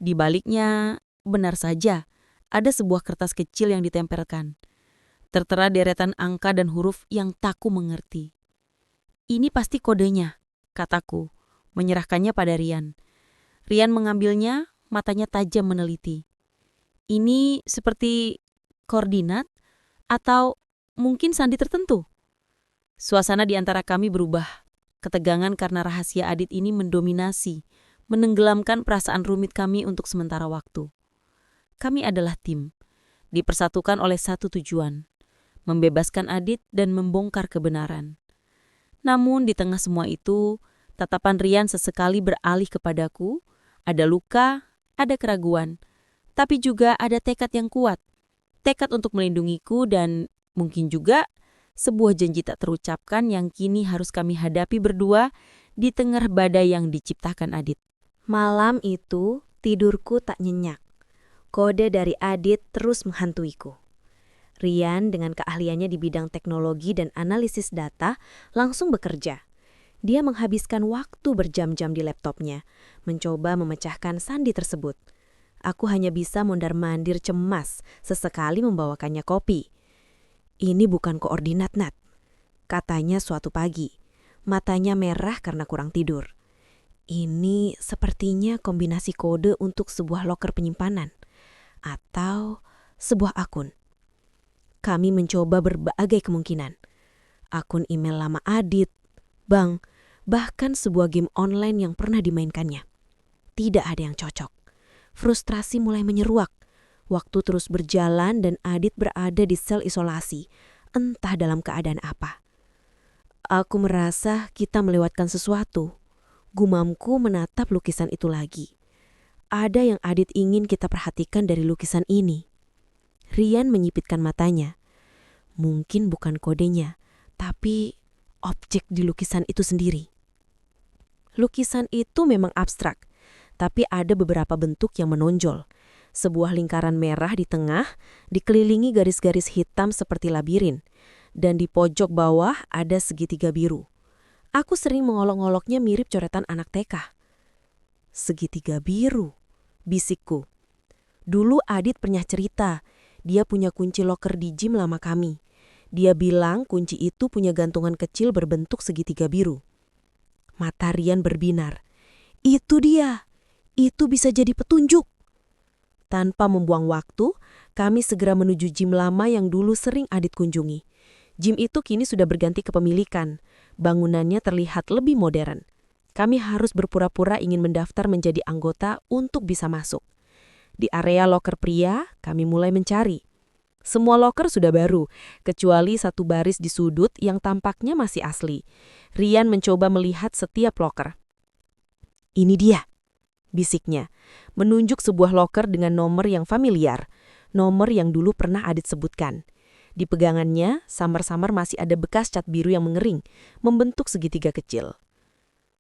Di baliknya, benar saja, ada sebuah kertas kecil yang ditempelkan. Tertera deretan angka dan huruf yang tak ku mengerti. "Ini pasti kodenya," kataku, menyerahkannya pada Rian. Rian mengambilnya, matanya tajam meneliti. "Ini seperti koordinat atau Mungkin sandi tertentu. Suasana di antara kami berubah. Ketegangan karena rahasia Adit ini mendominasi, menenggelamkan perasaan rumit kami untuk sementara waktu. Kami adalah tim, dipersatukan oleh satu tujuan, membebaskan Adit dan membongkar kebenaran. Namun di tengah semua itu, tatapan Rian sesekali beralih kepadaku, ada luka, ada keraguan, tapi juga ada tekad yang kuat, tekad untuk melindungiku dan mungkin juga sebuah janji tak terucapkan yang kini harus kami hadapi berdua di tengah badai yang diciptakan Adit. Malam itu, tidurku tak nyenyak. Kode dari Adit terus menghantuiku. Rian dengan keahliannya di bidang teknologi dan analisis data langsung bekerja. Dia menghabiskan waktu berjam-jam di laptopnya, mencoba memecahkan sandi tersebut. Aku hanya bisa mondar-mandir cemas, sesekali membawakannya kopi. Ini bukan koordinat, Nat. Katanya suatu pagi. Matanya merah karena kurang tidur. Ini sepertinya kombinasi kode untuk sebuah loker penyimpanan. Atau sebuah akun. Kami mencoba berbagai kemungkinan. Akun email lama Adit, bank, bahkan sebuah game online yang pernah dimainkannya. Tidak ada yang cocok. Frustrasi mulai menyeruak. Waktu terus berjalan dan Adit berada di sel isolasi, entah dalam keadaan apa. Aku merasa kita melewatkan sesuatu. Gumamku menatap lukisan itu lagi. Ada yang Adit ingin kita perhatikan dari lukisan ini. Rian menyipitkan matanya. Mungkin bukan kodenya, tapi objek di lukisan itu sendiri. Lukisan itu memang abstrak, tapi ada beberapa bentuk yang menonjol. Sebuah lingkaran merah di tengah, dikelilingi garis-garis hitam seperti labirin, dan di pojok bawah ada segitiga biru. Aku sering mengolok-oloknya mirip coretan anak TK. Segitiga biru, bisikku. Dulu Adit pernah cerita, dia punya kunci loker di gym lama kami. Dia bilang kunci itu punya gantungan kecil berbentuk segitiga biru. Mata Rian berbinar. Itu dia, itu bisa jadi petunjuk. Tanpa membuang waktu, kami segera menuju gym lama yang dulu sering Adit kunjungi. Gym itu kini sudah berganti kepemilikan. Bangunannya terlihat lebih modern. Kami harus berpura-pura ingin mendaftar menjadi anggota untuk bisa masuk. Di area loker pria, kami mulai mencari. Semua loker sudah baru, kecuali satu baris di sudut yang tampaknya masih asli. Rian mencoba melihat setiap loker. Ini dia, bisiknya, menunjuk sebuah loker dengan nomor yang familiar, nomor yang dulu pernah Adit sebutkan. Di pegangannya, samar-samar masih ada bekas cat biru yang mengering, membentuk segitiga kecil.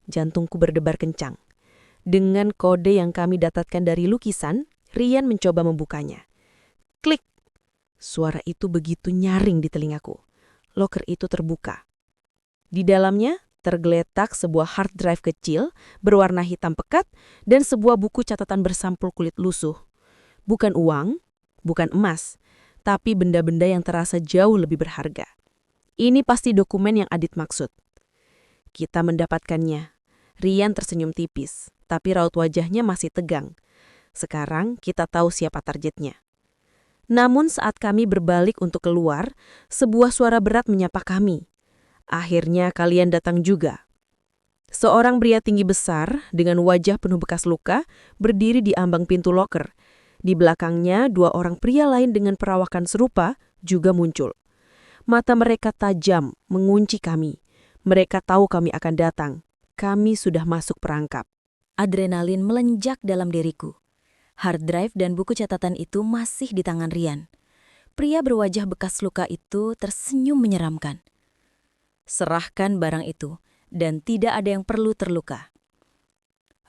Jantungku berdebar kencang. Dengan kode yang kami dapatkan dari lukisan, Rian mencoba membukanya. Klik! Suara itu begitu nyaring di telingaku. Loker itu terbuka. Di dalamnya, tergeletak sebuah hard drive kecil berwarna hitam pekat dan sebuah buku catatan bersampul kulit lusuh. Bukan uang, bukan emas, tapi benda-benda yang terasa jauh lebih berharga. Ini pasti dokumen yang Adit maksud. Kita mendapatkannya. Rian tersenyum tipis, tapi raut wajahnya masih tegang. Sekarang kita tahu siapa targetnya. Namun saat kami berbalik untuk keluar, sebuah suara berat menyapa kami. Akhirnya kalian datang juga. Seorang pria tinggi besar dengan wajah penuh bekas luka berdiri di ambang pintu loker. Di belakangnya, dua orang pria lain dengan perawakan serupa juga muncul. Mata mereka tajam, mengunci kami. Mereka tahu kami akan datang. Kami sudah masuk perangkap. Adrenalin melenjak dalam diriku. Hard drive dan buku catatan itu masih di tangan Rian. Pria berwajah bekas luka itu tersenyum menyeramkan. Serahkan barang itu, dan tidak ada yang perlu terluka.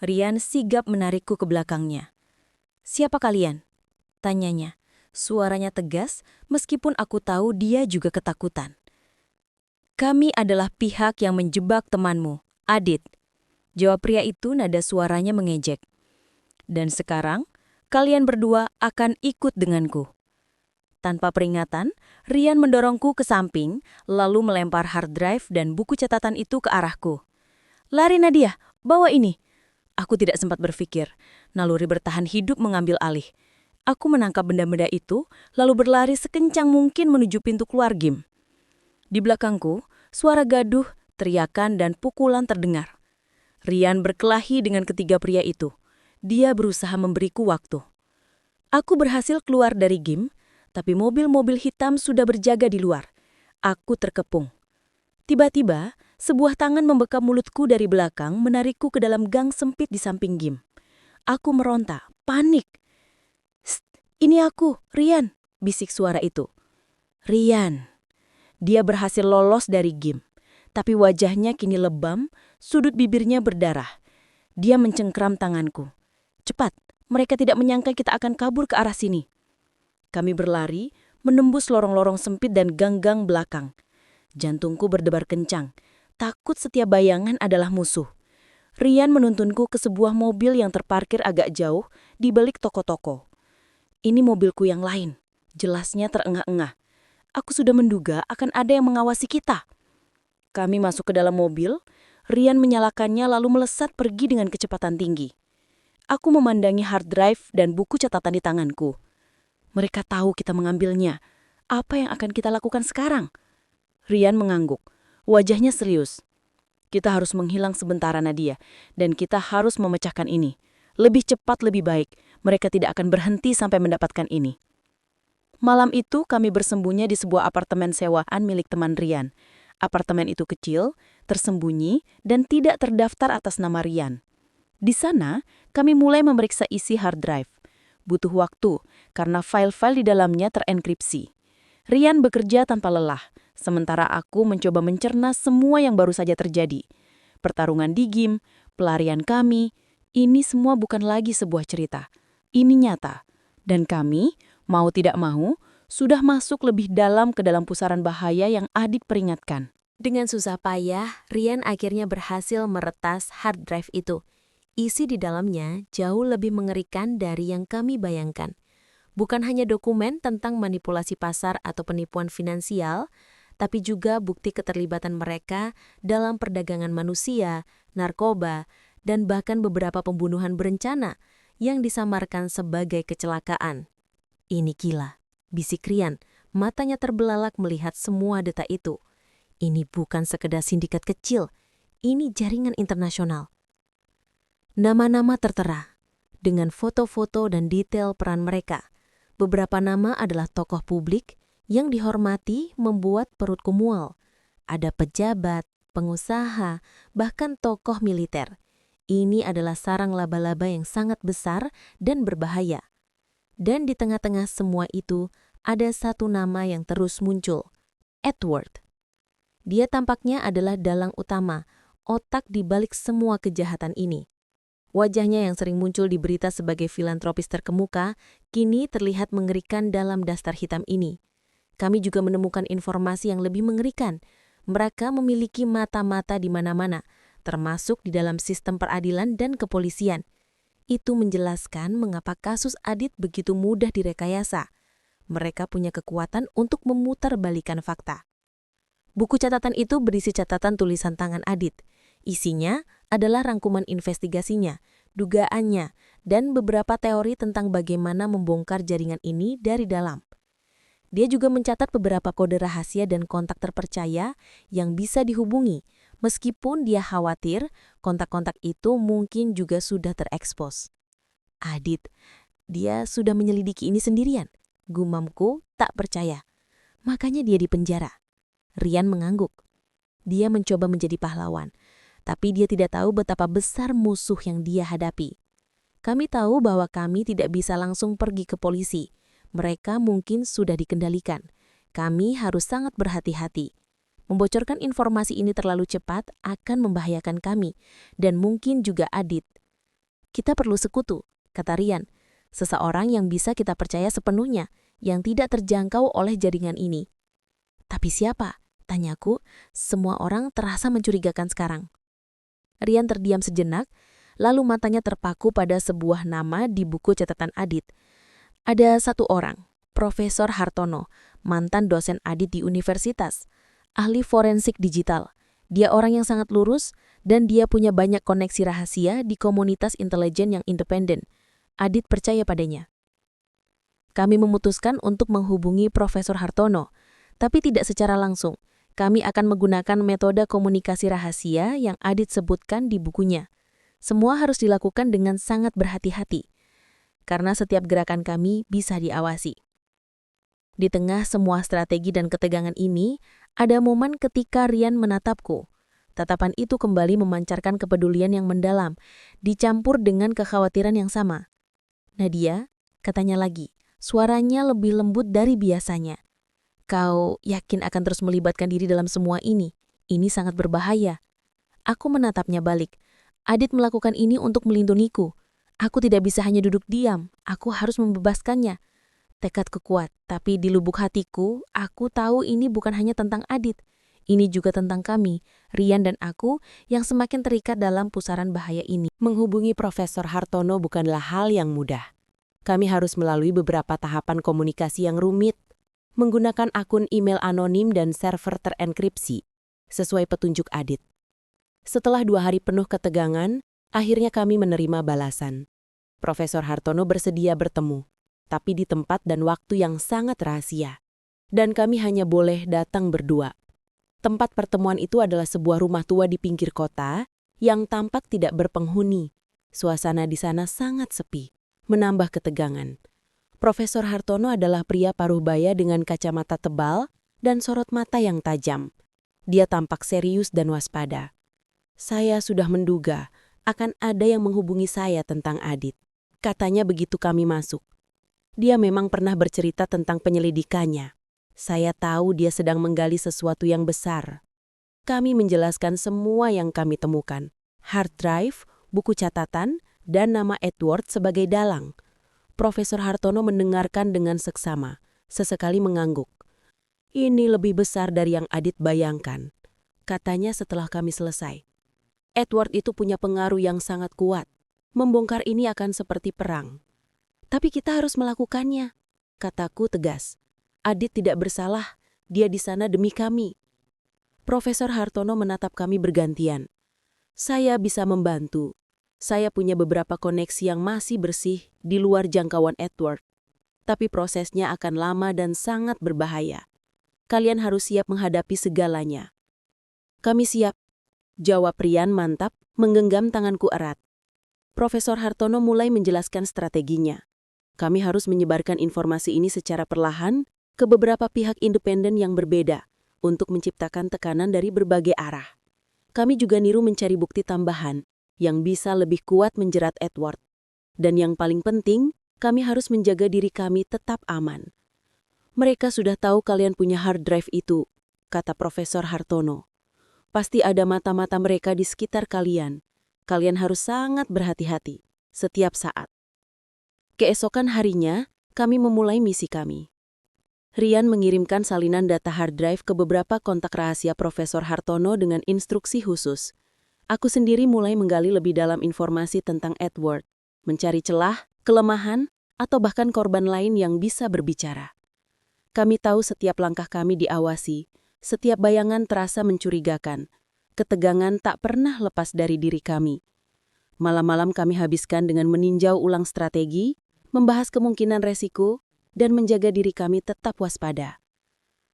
Rian sigap menarikku ke belakangnya. Siapa kalian? Tanyanya. Suaranya tegas, meskipun aku tahu dia juga ketakutan. Kami adalah pihak yang menjebak temanmu, Adit. Jawab pria itu nada suaranya mengejek. Dan sekarang, kalian berdua akan ikut denganku. Tanpa peringatan, Rian mendorongku ke samping, lalu melempar hard drive dan buku catatan itu ke arahku. Lari Nadia, bawa ini. Aku tidak sempat berpikir. Naluri bertahan hidup mengambil alih. Aku menangkap benda-benda itu, lalu berlari sekencang mungkin menuju pintu keluar gym. Di belakangku, suara gaduh, teriakan, dan pukulan terdengar. Rian berkelahi dengan ketiga pria itu. Dia berusaha memberiku waktu. Aku berhasil keluar dari game, tapi mobil-mobil hitam sudah berjaga di luar. Aku terkepung. Tiba-tiba, sebuah tangan membekap mulutku dari belakang menarikku ke dalam gang sempit di samping game. Aku meronta, panik. "Sst, ini aku, Rian," bisik suara itu. Rian. Dia berhasil lolos dari game, tapi wajahnya kini lebam, sudut bibirnya berdarah. Dia mencengkram tanganku. "Cepat, mereka tidak menyangka kita akan kabur ke arah sini." Kami berlari, menembus lorong-lorong sempit dan gang-gang belakang. Jantungku berdebar kencang, takut setiap bayangan adalah musuh. Rian menuntunku ke sebuah mobil yang terparkir agak jauh di balik toko-toko. Ini mobilku yang lain, jelasnya terengah-engah. Aku sudah menduga akan ada yang mengawasi kita. Kami masuk ke dalam mobil, Rian menyalakannya lalu melesat pergi dengan kecepatan tinggi. Aku memandangi hard drive dan buku catatan di tanganku. Mereka tahu kita mengambilnya. Apa yang akan kita lakukan sekarang? Rian mengangguk. Wajahnya serius. Kita harus menghilang sementara, Nadia, dan kita harus memecahkan ini. Lebih cepat lebih baik. Mereka tidak akan berhenti sampai mendapatkan ini. Malam itu kami bersembunyi di sebuah apartemen sewaan milik teman Rian. Apartemen itu kecil, tersembunyi, dan tidak terdaftar atas nama Rian. Di sana, kami mulai memeriksa isi hard drive. Butuh waktu, karena file-file di dalamnya terenkripsi. Rian bekerja tanpa lelah, sementara aku mencoba mencerna semua yang baru saja terjadi. Pertarungan di game, pelarian kami, ini semua bukan lagi sebuah cerita. Ini nyata. Dan kami, mau tidak mau, sudah masuk lebih dalam ke dalam pusaran bahaya yang Adit peringatkan. Dengan susah payah, Rian akhirnya berhasil meretas hard drive itu. Isi di dalamnya jauh lebih mengerikan dari yang kami bayangkan. Bukan hanya dokumen tentang manipulasi pasar atau penipuan finansial, tapi juga bukti keterlibatan mereka dalam perdagangan manusia, narkoba, dan bahkan beberapa pembunuhan berencana yang disamarkan sebagai kecelakaan. "Ini gila," bisik Rian, matanya terbelalak melihat semua data itu. "Ini bukan sekedar sindikat kecil, ini jaringan internasional." Nama-nama tertera, dengan foto-foto dan detail peran mereka. Beberapa nama adalah tokoh publik yang dihormati membuat perutku mual. Ada pejabat, pengusaha, bahkan tokoh militer. Ini adalah sarang laba-laba yang sangat besar dan berbahaya. Dan di tengah-tengah semua itu, ada satu nama yang terus muncul, Edward. Dia tampaknya adalah dalang utama, otak di balik semua kejahatan ini. Wajahnya yang sering muncul di berita sebagai filantropis terkemuka, kini terlihat mengerikan dalam daftar hitam ini. Kami juga menemukan informasi yang lebih mengerikan. Mereka memiliki mata-mata di mana-mana, termasuk di dalam sistem peradilan dan kepolisian. Itu menjelaskan mengapa kasus Adit begitu mudah direkayasa. Mereka punya kekuatan untuk memutarbalikkan fakta. Buku catatan itu berisi catatan tulisan tangan Adit. Isinya adalah rangkuman investigasinya, dugaannya, dan beberapa teori tentang bagaimana membongkar jaringan ini dari dalam. Dia juga mencatat beberapa kode rahasia dan kontak terpercaya yang bisa dihubungi, meskipun dia khawatir kontak-kontak itu mungkin juga sudah terekspos. "Adit, dia sudah menyelidiki ini sendirian," gumamku tak percaya. "Makanya dia dipenjara." Rian mengangguk. Dia mencoba menjadi pahlawan, tapi dia tidak tahu betapa besar musuh yang dia hadapi. Kami tahu bahwa kami tidak bisa langsung pergi ke polisi. Mereka mungkin sudah dikendalikan. Kami harus sangat berhati-hati. Membocorkan informasi ini terlalu cepat akan membahayakan kami, dan mungkin juga Adit. "Kita perlu sekutu," kata Rian. "Seseorang yang bisa kita percaya sepenuhnya, yang tidak terjangkau oleh jaringan ini." "Tapi siapa?" tanyaku. Semua orang terasa mencurigakan sekarang. Rian terdiam sejenak, lalu matanya terpaku pada sebuah nama di buku catatan Adit. Ada satu orang, Profesor Hartono, mantan dosen Adit di universitas, ahli forensik digital. Dia orang yang sangat lurus, dan dia punya banyak koneksi rahasia di komunitas intelijen yang independen. Adit percaya padanya. Kami memutuskan untuk menghubungi Profesor Hartono, tapi tidak secara langsung. Kami akan menggunakan metode komunikasi rahasia yang Adit sebutkan di bukunya. Semua harus dilakukan dengan sangat berhati-hati, karena setiap gerakan kami bisa diawasi. Di tengah semua strategi dan ketegangan ini, ada momen ketika Rian menatapku. Tatapan itu kembali memancarkan kepedulian yang mendalam, dicampur dengan kekhawatiran yang sama. "Nadia," katanya lagi, suaranya lebih lembut dari biasanya. "Kau yakin akan terus melibatkan diri dalam semua ini? Ini sangat berbahaya." Aku menatapnya balik. Adit melakukan ini untuk melindungiku. Aku tidak bisa hanya duduk diam, aku harus membebaskannya. Tekadku kuat, tapi di lubuk hatiku, aku tahu ini bukan hanya tentang Adit. Ini juga tentang kami, Rian dan aku, yang semakin terikat dalam pusaran bahaya ini. Menghubungi Profesor Hartono bukanlah hal yang mudah. Kami harus melalui beberapa tahapan komunikasi yang rumit, menggunakan akun email anonim dan server terenkripsi, sesuai petunjuk Adit. Setelah 2 hari penuh ketegangan, akhirnya kami menerima balasan. Profesor Hartono bersedia bertemu, tapi di tempat dan waktu yang sangat rahasia. Dan kami hanya boleh datang berdua. Tempat pertemuan itu adalah sebuah rumah tua di pinggir kota yang tampak tidak berpenghuni. Suasana di sana sangat sepi, menambah ketegangan. Profesor Hartono adalah pria paruh baya dengan kacamata tebal dan sorot mata yang tajam. Dia tampak serius dan waspada. Saya sudah menduga akan ada yang menghubungi saya tentang Adit. Katanya begitu kami masuk. Dia memang pernah bercerita tentang penyelidikannya. Saya tahu dia sedang menggali sesuatu yang besar. Kami menjelaskan semua yang kami temukan. Hard drive, buku catatan, dan nama Edward sebagai dalang. Profesor Hartono mendengarkan dengan seksama, sesekali mengangguk. "Ini lebih besar dari yang Adit bayangkan," katanya setelah kami selesai. "Edward itu punya pengaruh yang sangat kuat. Membongkar ini akan seperti perang. Tapi kita harus melakukannya," kataku tegas. "Adit tidak bersalah, dia di sana demi kami." Profesor Hartono menatap kami bergantian. "Saya bisa membantu. Saya punya beberapa koneksi yang masih bersih di luar jangkauan Edward. Tapi prosesnya akan lama dan sangat berbahaya. Kalian harus siap menghadapi segalanya." "Kami siap," jawab Rian mantap, menggenggam tanganku erat. Profesor Hartono mulai menjelaskan strateginya. Kami harus menyebarkan informasi ini secara perlahan ke beberapa pihak independen yang berbeda untuk menciptakan tekanan dari berbagai arah. Kami juga niru mencari bukti tambahan yang bisa lebih kuat menjerat Edward. Dan yang paling penting, kami harus menjaga diri kami tetap aman. "Mereka sudah tahu kalian punya hard drive itu," kata Profesor Hartono. "Pasti ada mata-mata mereka di sekitar kalian. Kalian harus sangat berhati-hati setiap saat." Keesokan harinya, kami memulai misi kami. Rian mengirimkan salinan data hard drive ke beberapa kontak rahasia Profesor Hartono dengan instruksi khusus. Aku sendiri mulai menggali lebih dalam informasi tentang Edward, mencari celah, kelemahan, atau bahkan korban lain yang bisa berbicara. Kami tahu setiap langkah kami diawasi, setiap bayangan terasa mencurigakan. Ketegangan tak pernah lepas dari diri kami. Malam-malam kami habiskan dengan meninjau ulang strategi, membahas kemungkinan resiko, dan menjaga diri kami tetap waspada.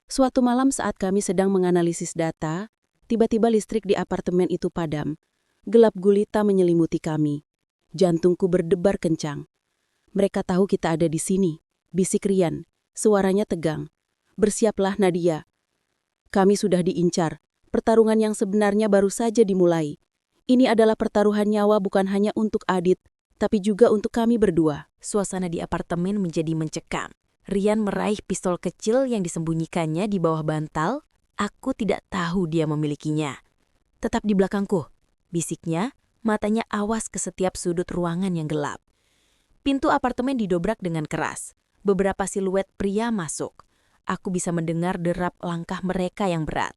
Suatu malam saat kami sedang menganalisis data, tiba-tiba listrik di apartemen itu padam. Gelap gulita menyelimuti kami. Jantungku berdebar kencang. "Mereka tahu kita ada di sini," bisik Rian. Suaranya tegang. "Bersiaplah Nadia. Kami sudah diincar. Pertarungan yang sebenarnya baru saja dimulai. Ini adalah pertaruhan nyawa bukan hanya untuk Adit, tapi juga untuk kami berdua." Suasana di apartemen menjadi mencekam. Rian meraih pistol kecil yang disembunyikannya di bawah bantal. Aku tidak tahu dia memilikinya. "Tetap di belakangku," bisiknya, matanya awas ke setiap sudut ruangan yang gelap. Pintu apartemen didobrak dengan keras. Beberapa siluet pria masuk. Aku bisa mendengar derap langkah mereka yang berat.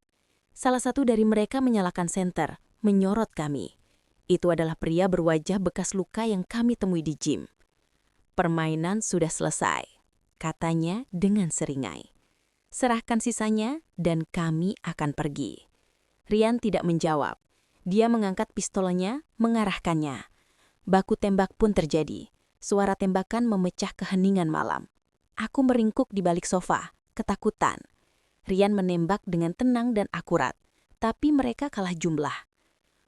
Salah satu dari mereka menyalakan senter, menyorot kami. Itu adalah pria berwajah bekas luka yang kami temui di gym. "Permainan sudah selesai," katanya dengan seringai. "Serahkan sisanya dan kami akan pergi." Rian tidak menjawab. Dia mengangkat pistolnya, mengarahkannya. Baku tembak pun terjadi. Suara tembakan memecah keheningan malam. Aku meringkuk di balik sofa, ketakutan. Rian menembak dengan tenang dan akurat, tapi mereka kalah jumlah.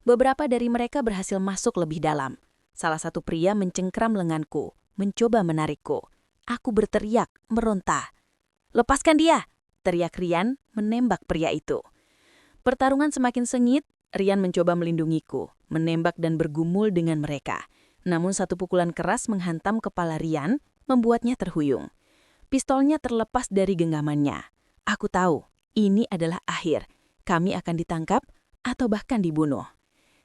Beberapa dari mereka berhasil masuk lebih dalam. Salah satu pria mencengkram lenganku, mencoba menarikku. Aku berteriak, meronta. "Lepaskan dia!" teriak Rian, menembak pria itu. Pertarungan semakin sengit, Rian mencoba melindungiku, menembak dan bergumul dengan mereka. Namun satu pukulan keras menghantam kepala Rian, membuatnya terhuyung. Pistolnya terlepas dari genggamannya. Aku tahu, ini adalah akhir. Kami akan ditangkap atau bahkan dibunuh.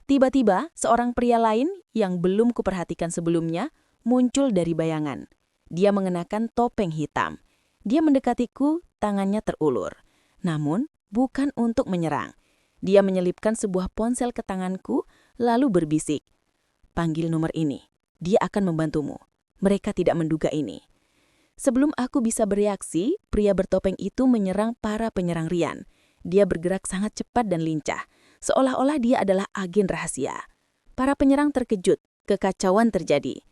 Tiba-tiba, seorang pria lain yang belum kuperhatikan sebelumnya muncul dari bayangan. Dia mengenakan topeng hitam. Dia mendekatiku, tangannya terulur. Namun, bukan untuk menyerang. Dia menyelipkan sebuah ponsel ke tanganku, lalu berbisik, "Panggil nomor ini. Dia akan membantumu." Mereka tidak menduga ini. Sebelum aku bisa bereaksi, pria bertopeng itu menyerang para penyerang Rian. Dia bergerak sangat cepat dan lincah, seolah-olah dia adalah agen rahasia. Para penyerang terkejut, kekacauan terjadi.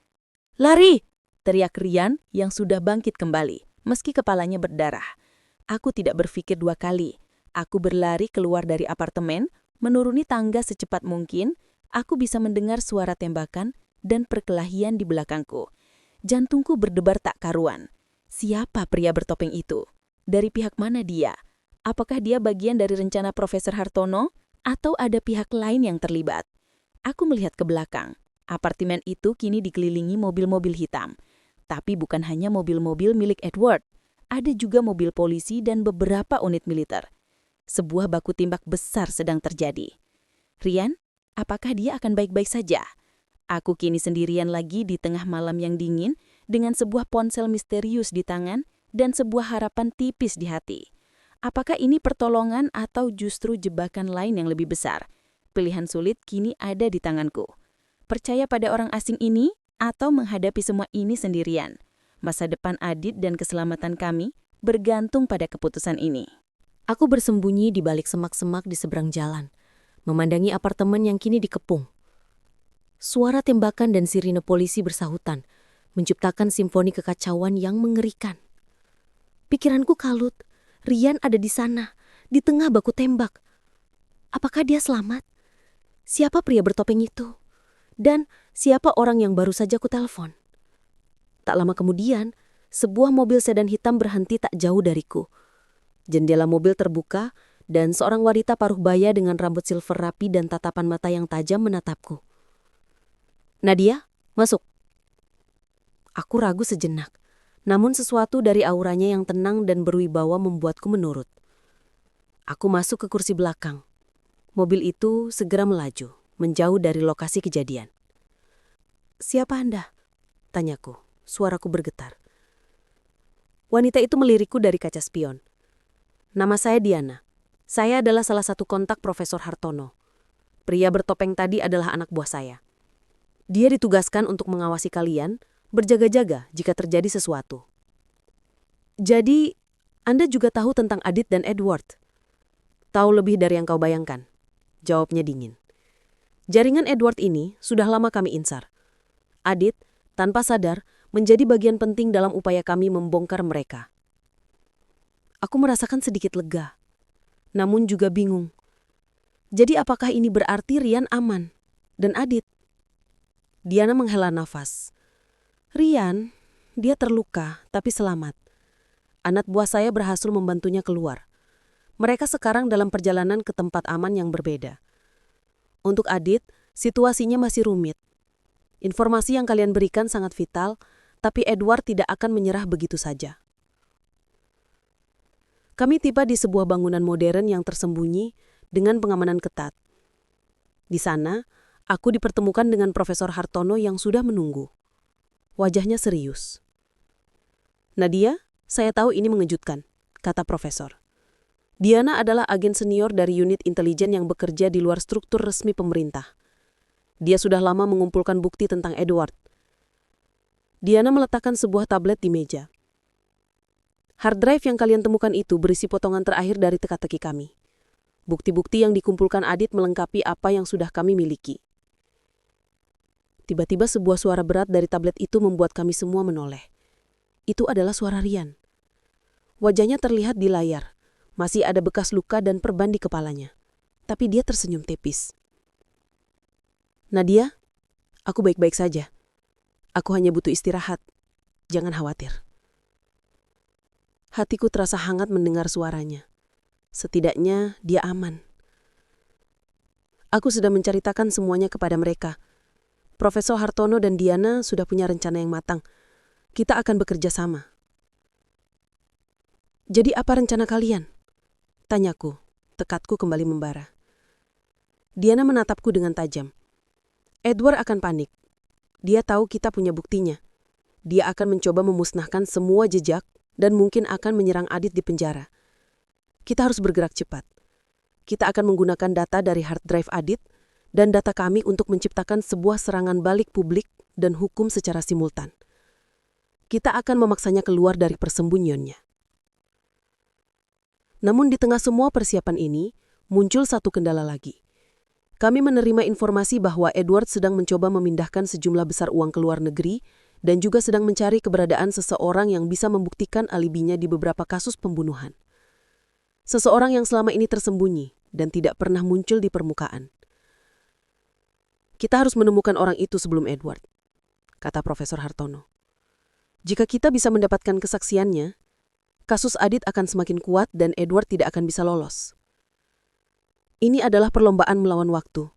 "Lari!" teriak Rian yang sudah bangkit kembali, meski kepalanya berdarah. Aku tidak berpikir dua kali. Aku berlari keluar dari apartemen, menuruni tangga secepat mungkin. Aku bisa mendengar suara tembakan dan perkelahian di belakangku. Jantungku berdebar tak karuan. Siapa pria bertopeng itu? Dari pihak mana dia? Apakah dia bagian dari rencana Profesor Hartono? Atau ada pihak lain yang terlibat? Aku melihat ke belakang. Apartemen itu kini dikelilingi mobil-mobil hitam. Tapi bukan hanya mobil-mobil milik Edward. Ada juga mobil polisi dan beberapa unit militer. Sebuah baku tembak besar sedang terjadi. "Rian, apakah dia akan baik-baik saja?" Aku kini sendirian lagi di tengah malam yang dingin dengan sebuah ponsel misterius di tangan dan sebuah harapan tipis di hati. Apakah ini pertolongan atau justru jebakan lain yang lebih besar? Pilihan sulit kini ada di tanganku. Percaya pada orang asing ini atau menghadapi semua ini sendirian? Masa depan Adit dan keselamatan kami bergantung pada keputusan ini. Aku bersembunyi di balik semak-semak di seberang jalan, memandangi apartemen yang kini dikepung. Suara tembakan dan sirine polisi bersahutan, menciptakan simfoni kekacauan yang mengerikan. Pikiranku kalut, Rian ada di sana, di tengah baku tembak. Apakah dia selamat? Siapa pria bertopeng itu? Dan siapa orang yang baru saja kutelepon? Tak lama kemudian, sebuah mobil sedan hitam berhenti tak jauh dariku. Jendela mobil terbuka, dan seorang wanita paruh baya dengan rambut silver rapi dan tatapan mata yang tajam menatapku. "Nadia, masuk." Aku ragu sejenak, namun sesuatu dari auranya yang tenang dan berwibawa membuatku menurut. Aku masuk ke kursi belakang. Mobil itu segera melaju, menjauh dari lokasi kejadian. "Siapa Anda?" tanyaku, suaraku bergetar. Wanita itu melirikku dari kaca spion. "Nama saya Diana. Saya adalah salah satu kontak Profesor Hartono. Pria bertopeng tadi adalah anak buah saya. Dia ditugaskan untuk mengawasi kalian, berjaga-jaga jika terjadi sesuatu." "Jadi, Anda juga tahu tentang Adit dan Edward?" "Tahu lebih dari yang kau bayangkan," jawabnya dingin. "Jaringan Edward ini sudah lama kami insar. Adit, tanpa sadar, menjadi bagian penting dalam upaya kami membongkar mereka." Aku merasakan sedikit lega, namun juga bingung. Jadi apakah ini berarti Rian aman? Dan Adit? Diana menghela nafas. "Rian, dia terluka, tapi selamat. Anak buah saya berhasil membantunya keluar. Mereka sekarang dalam perjalanan ke tempat aman yang berbeda. Untuk Adit, situasinya masih rumit. Informasi yang kalian berikan sangat vital, tapi Edward tidak akan menyerah begitu saja." Kami tiba di sebuah bangunan modern yang tersembunyi dengan pengamanan ketat. Di sana, aku dipertemukan dengan Profesor Hartono yang sudah menunggu. Wajahnya serius. "Nadia, saya tahu ini mengejutkan," kata Profesor. "Diana adalah agen senior dari unit intelijen yang bekerja di luar struktur resmi pemerintah. Dia sudah lama mengumpulkan bukti tentang Edward." Diana meletakkan sebuah tablet di meja. "Hard drive yang kalian temukan itu berisi potongan terakhir dari teka-teki kami. Bukti-bukti yang dikumpulkan Adit melengkapi apa yang sudah kami miliki." Tiba-tiba sebuah suara berat dari tablet itu membuat kami semua menoleh. Itu adalah suara Rian. Wajahnya terlihat di layar, Masih ada bekas luka dan perban di kepalanya. Tapi dia tersenyum tipis. Nadia, aku baik-baik saja. Aku hanya butuh istirahat. Jangan khawatir. Hatiku terasa hangat mendengar suaranya. Setidaknya dia aman. Aku sudah menceritakan semuanya kepada mereka. Profesor Hartono dan Diana sudah punya rencana yang matang. Kita akan bekerja sama. Jadi apa rencana kalian? Tanyaku, tekadku kembali membara. Diana menatapku dengan tajam. Edward akan panik. Dia tahu kita punya buktinya. Dia akan mencoba memusnahkan semua jejak dan mungkin akan menyerang Adit di penjara. Kita harus bergerak cepat. Kita akan menggunakan data dari hard drive Adit dan data kami untuk menciptakan sebuah serangan balik publik dan hukum secara simultan. Kita akan memaksanya keluar dari persembunyiannya. Namun di tengah semua persiapan ini, muncul satu kendala lagi. Kami menerima informasi bahwa Edward sedang mencoba memindahkan sejumlah besar uang ke luar negeri dan juga sedang mencari keberadaan seseorang yang bisa membuktikan alibinya di beberapa kasus pembunuhan. Seseorang yang selama ini tersembunyi dan tidak pernah muncul di permukaan. Kita harus menemukan orang itu sebelum Edward, kata Profesor Hartono. Jika kita bisa mendapatkan kesaksiannya, kasus Adit akan semakin kuat dan Edward tidak akan bisa lolos. Ini adalah perlombaan melawan waktu.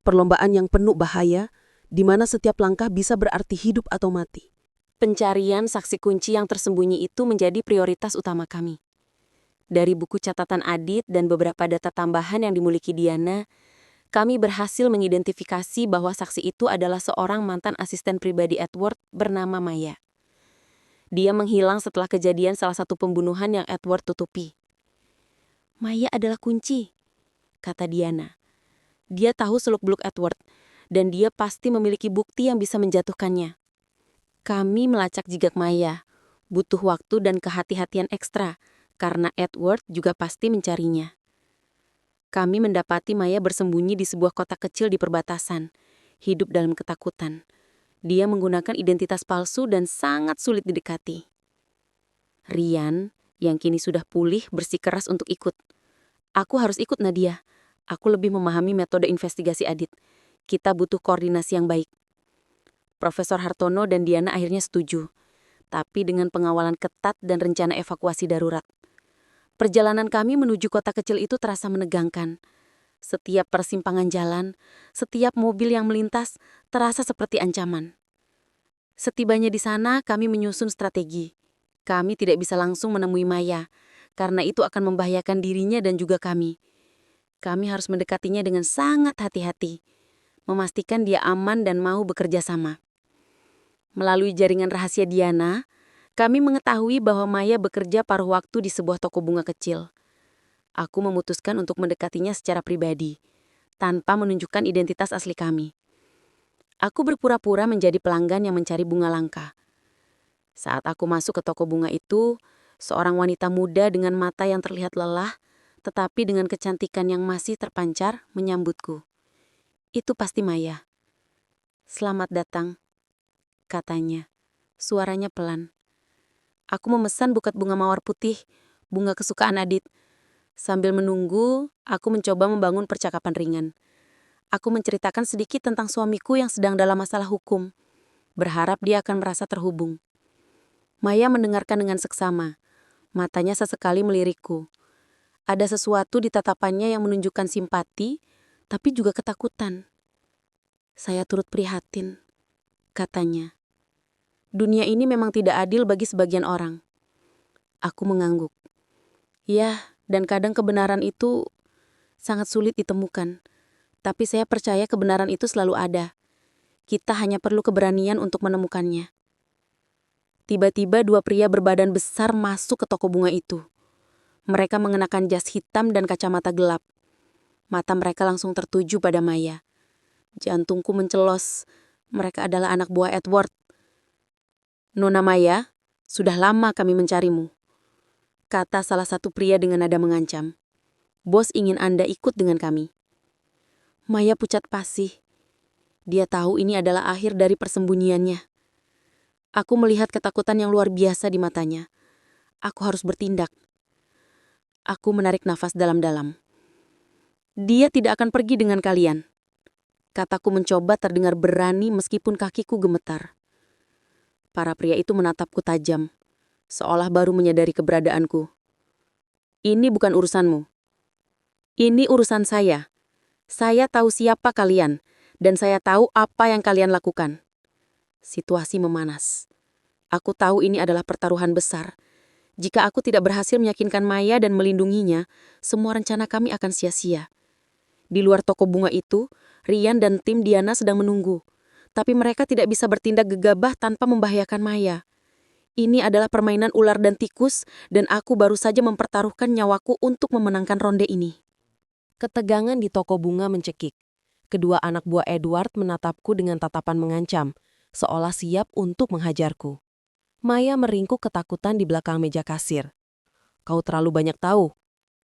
Perlombaan yang penuh bahaya, di mana setiap langkah bisa berarti hidup atau mati. Pencarian saksi kunci yang tersembunyi itu menjadi prioritas utama kami. Dari buku catatan Adit dan beberapa data tambahan yang dimiliki Diana, kami berhasil mengidentifikasi bahwa saksi itu adalah seorang mantan asisten pribadi Edward bernama Maya. Dia menghilang setelah kejadian salah satu pembunuhan yang Edward tutupi. Maya adalah kunci, kata Diana. Dia tahu seluk-beluk Edward, dan dia pasti memiliki bukti yang bisa menjatuhkannya. Kami melacak jejak Maya, butuh waktu dan kehati-hatian ekstra, karena Edward juga pasti mencarinya. Kami mendapati Maya bersembunyi di sebuah kota kecil di perbatasan, hidup dalam ketakutan. Dia menggunakan identitas palsu dan sangat sulit didekati. Rian, yang kini sudah pulih, bersikeras untuk ikut. Aku harus ikut, Nadia. Aku lebih memahami metode investigasi Adit. Kita butuh koordinasi yang baik. Profesor Hartono dan Diana akhirnya setuju, tapi dengan pengawalan ketat dan rencana evakuasi darurat. Perjalanan kami menuju kota kecil itu terasa menegangkan. Setiap persimpangan jalan, setiap mobil yang melintas, terasa seperti ancaman. Setibanya di sana, kami menyusun strategi. Kami tidak bisa langsung menemui Maya, karena itu akan membahayakan dirinya dan juga kami. Kami harus mendekatinya dengan sangat hati-hati, memastikan dia aman dan mau bekerja sama. Melalui jaringan rahasia Diana, kami mengetahui bahwa Maya bekerja paruh waktu di sebuah toko bunga kecil. Aku memutuskan untuk mendekatinya secara pribadi, tanpa menunjukkan identitas asli kami. Aku berpura-pura menjadi pelanggan yang mencari bunga langka. Saat aku masuk ke toko bunga itu, seorang wanita muda dengan mata yang terlihat lelah, tetapi dengan kecantikan yang masih terpancar, menyambutku. Itu pasti Maya. "Selamat datang," katanya. Suaranya pelan. Aku memesan buket bunga mawar putih, bunga kesukaan Adit. Sambil menunggu, aku mencoba membangun percakapan ringan. Aku menceritakan sedikit tentang suamiku yang sedang dalam masalah hukum, berharap dia akan merasa terhubung. Maya mendengarkan dengan seksama. Matanya sesekali melirikku. Ada sesuatu di tatapannya yang menunjukkan simpati, tapi juga ketakutan. "Saya turut prihatin," katanya. "Dunia ini memang tidak adil bagi sebagian orang." Aku mengangguk. Ya, dan kadang kebenaran itu sangat sulit ditemukan. Tapi saya percaya kebenaran itu selalu ada. Kita hanya perlu keberanian untuk menemukannya. Tiba-tiba dua pria berbadan besar masuk ke toko bunga itu. Mereka mengenakan jas hitam dan kacamata gelap. Mata mereka langsung tertuju pada Maya. Jantungku mencelos. Mereka adalah anak buah Edward. "Nona Maya, sudah lama kami mencarimu," kata salah satu pria dengan nada mengancam. "Bos ingin Anda ikut dengan kami." Maya pucat pasih. Dia tahu ini adalah akhir dari persembunyiannya. Aku melihat ketakutan yang luar biasa di matanya. Aku harus bertindak. Aku menarik nafas dalam-dalam. Dia tidak akan pergi dengan kalian. Kataku mencoba terdengar berani meskipun kakiku gemetar. Para pria itu menatapku tajam, seolah baru menyadari keberadaanku. Ini bukan urusanmu. Ini urusan saya. Saya tahu siapa kalian, dan saya tahu apa yang kalian lakukan. Situasi memanas. Aku tahu ini adalah pertaruhan besar. Jika aku tidak berhasil meyakinkan Maya dan melindunginya, semua rencana kami akan sia-sia. Di luar toko bunga itu, Rian dan tim Diana sedang menunggu. Tapi mereka tidak bisa bertindak gegabah tanpa membahayakan Maya. Ini adalah permainan ular dan tikus, dan aku baru saja mempertaruhkan nyawaku untuk memenangkan ronde ini. Ketegangan di toko bunga mencekik. Kedua anak buah Edward menatapku dengan tatapan mengancam, seolah siap untuk menghajarku. Maya meringkuk ketakutan di belakang meja kasir. "Kau terlalu banyak tahu,"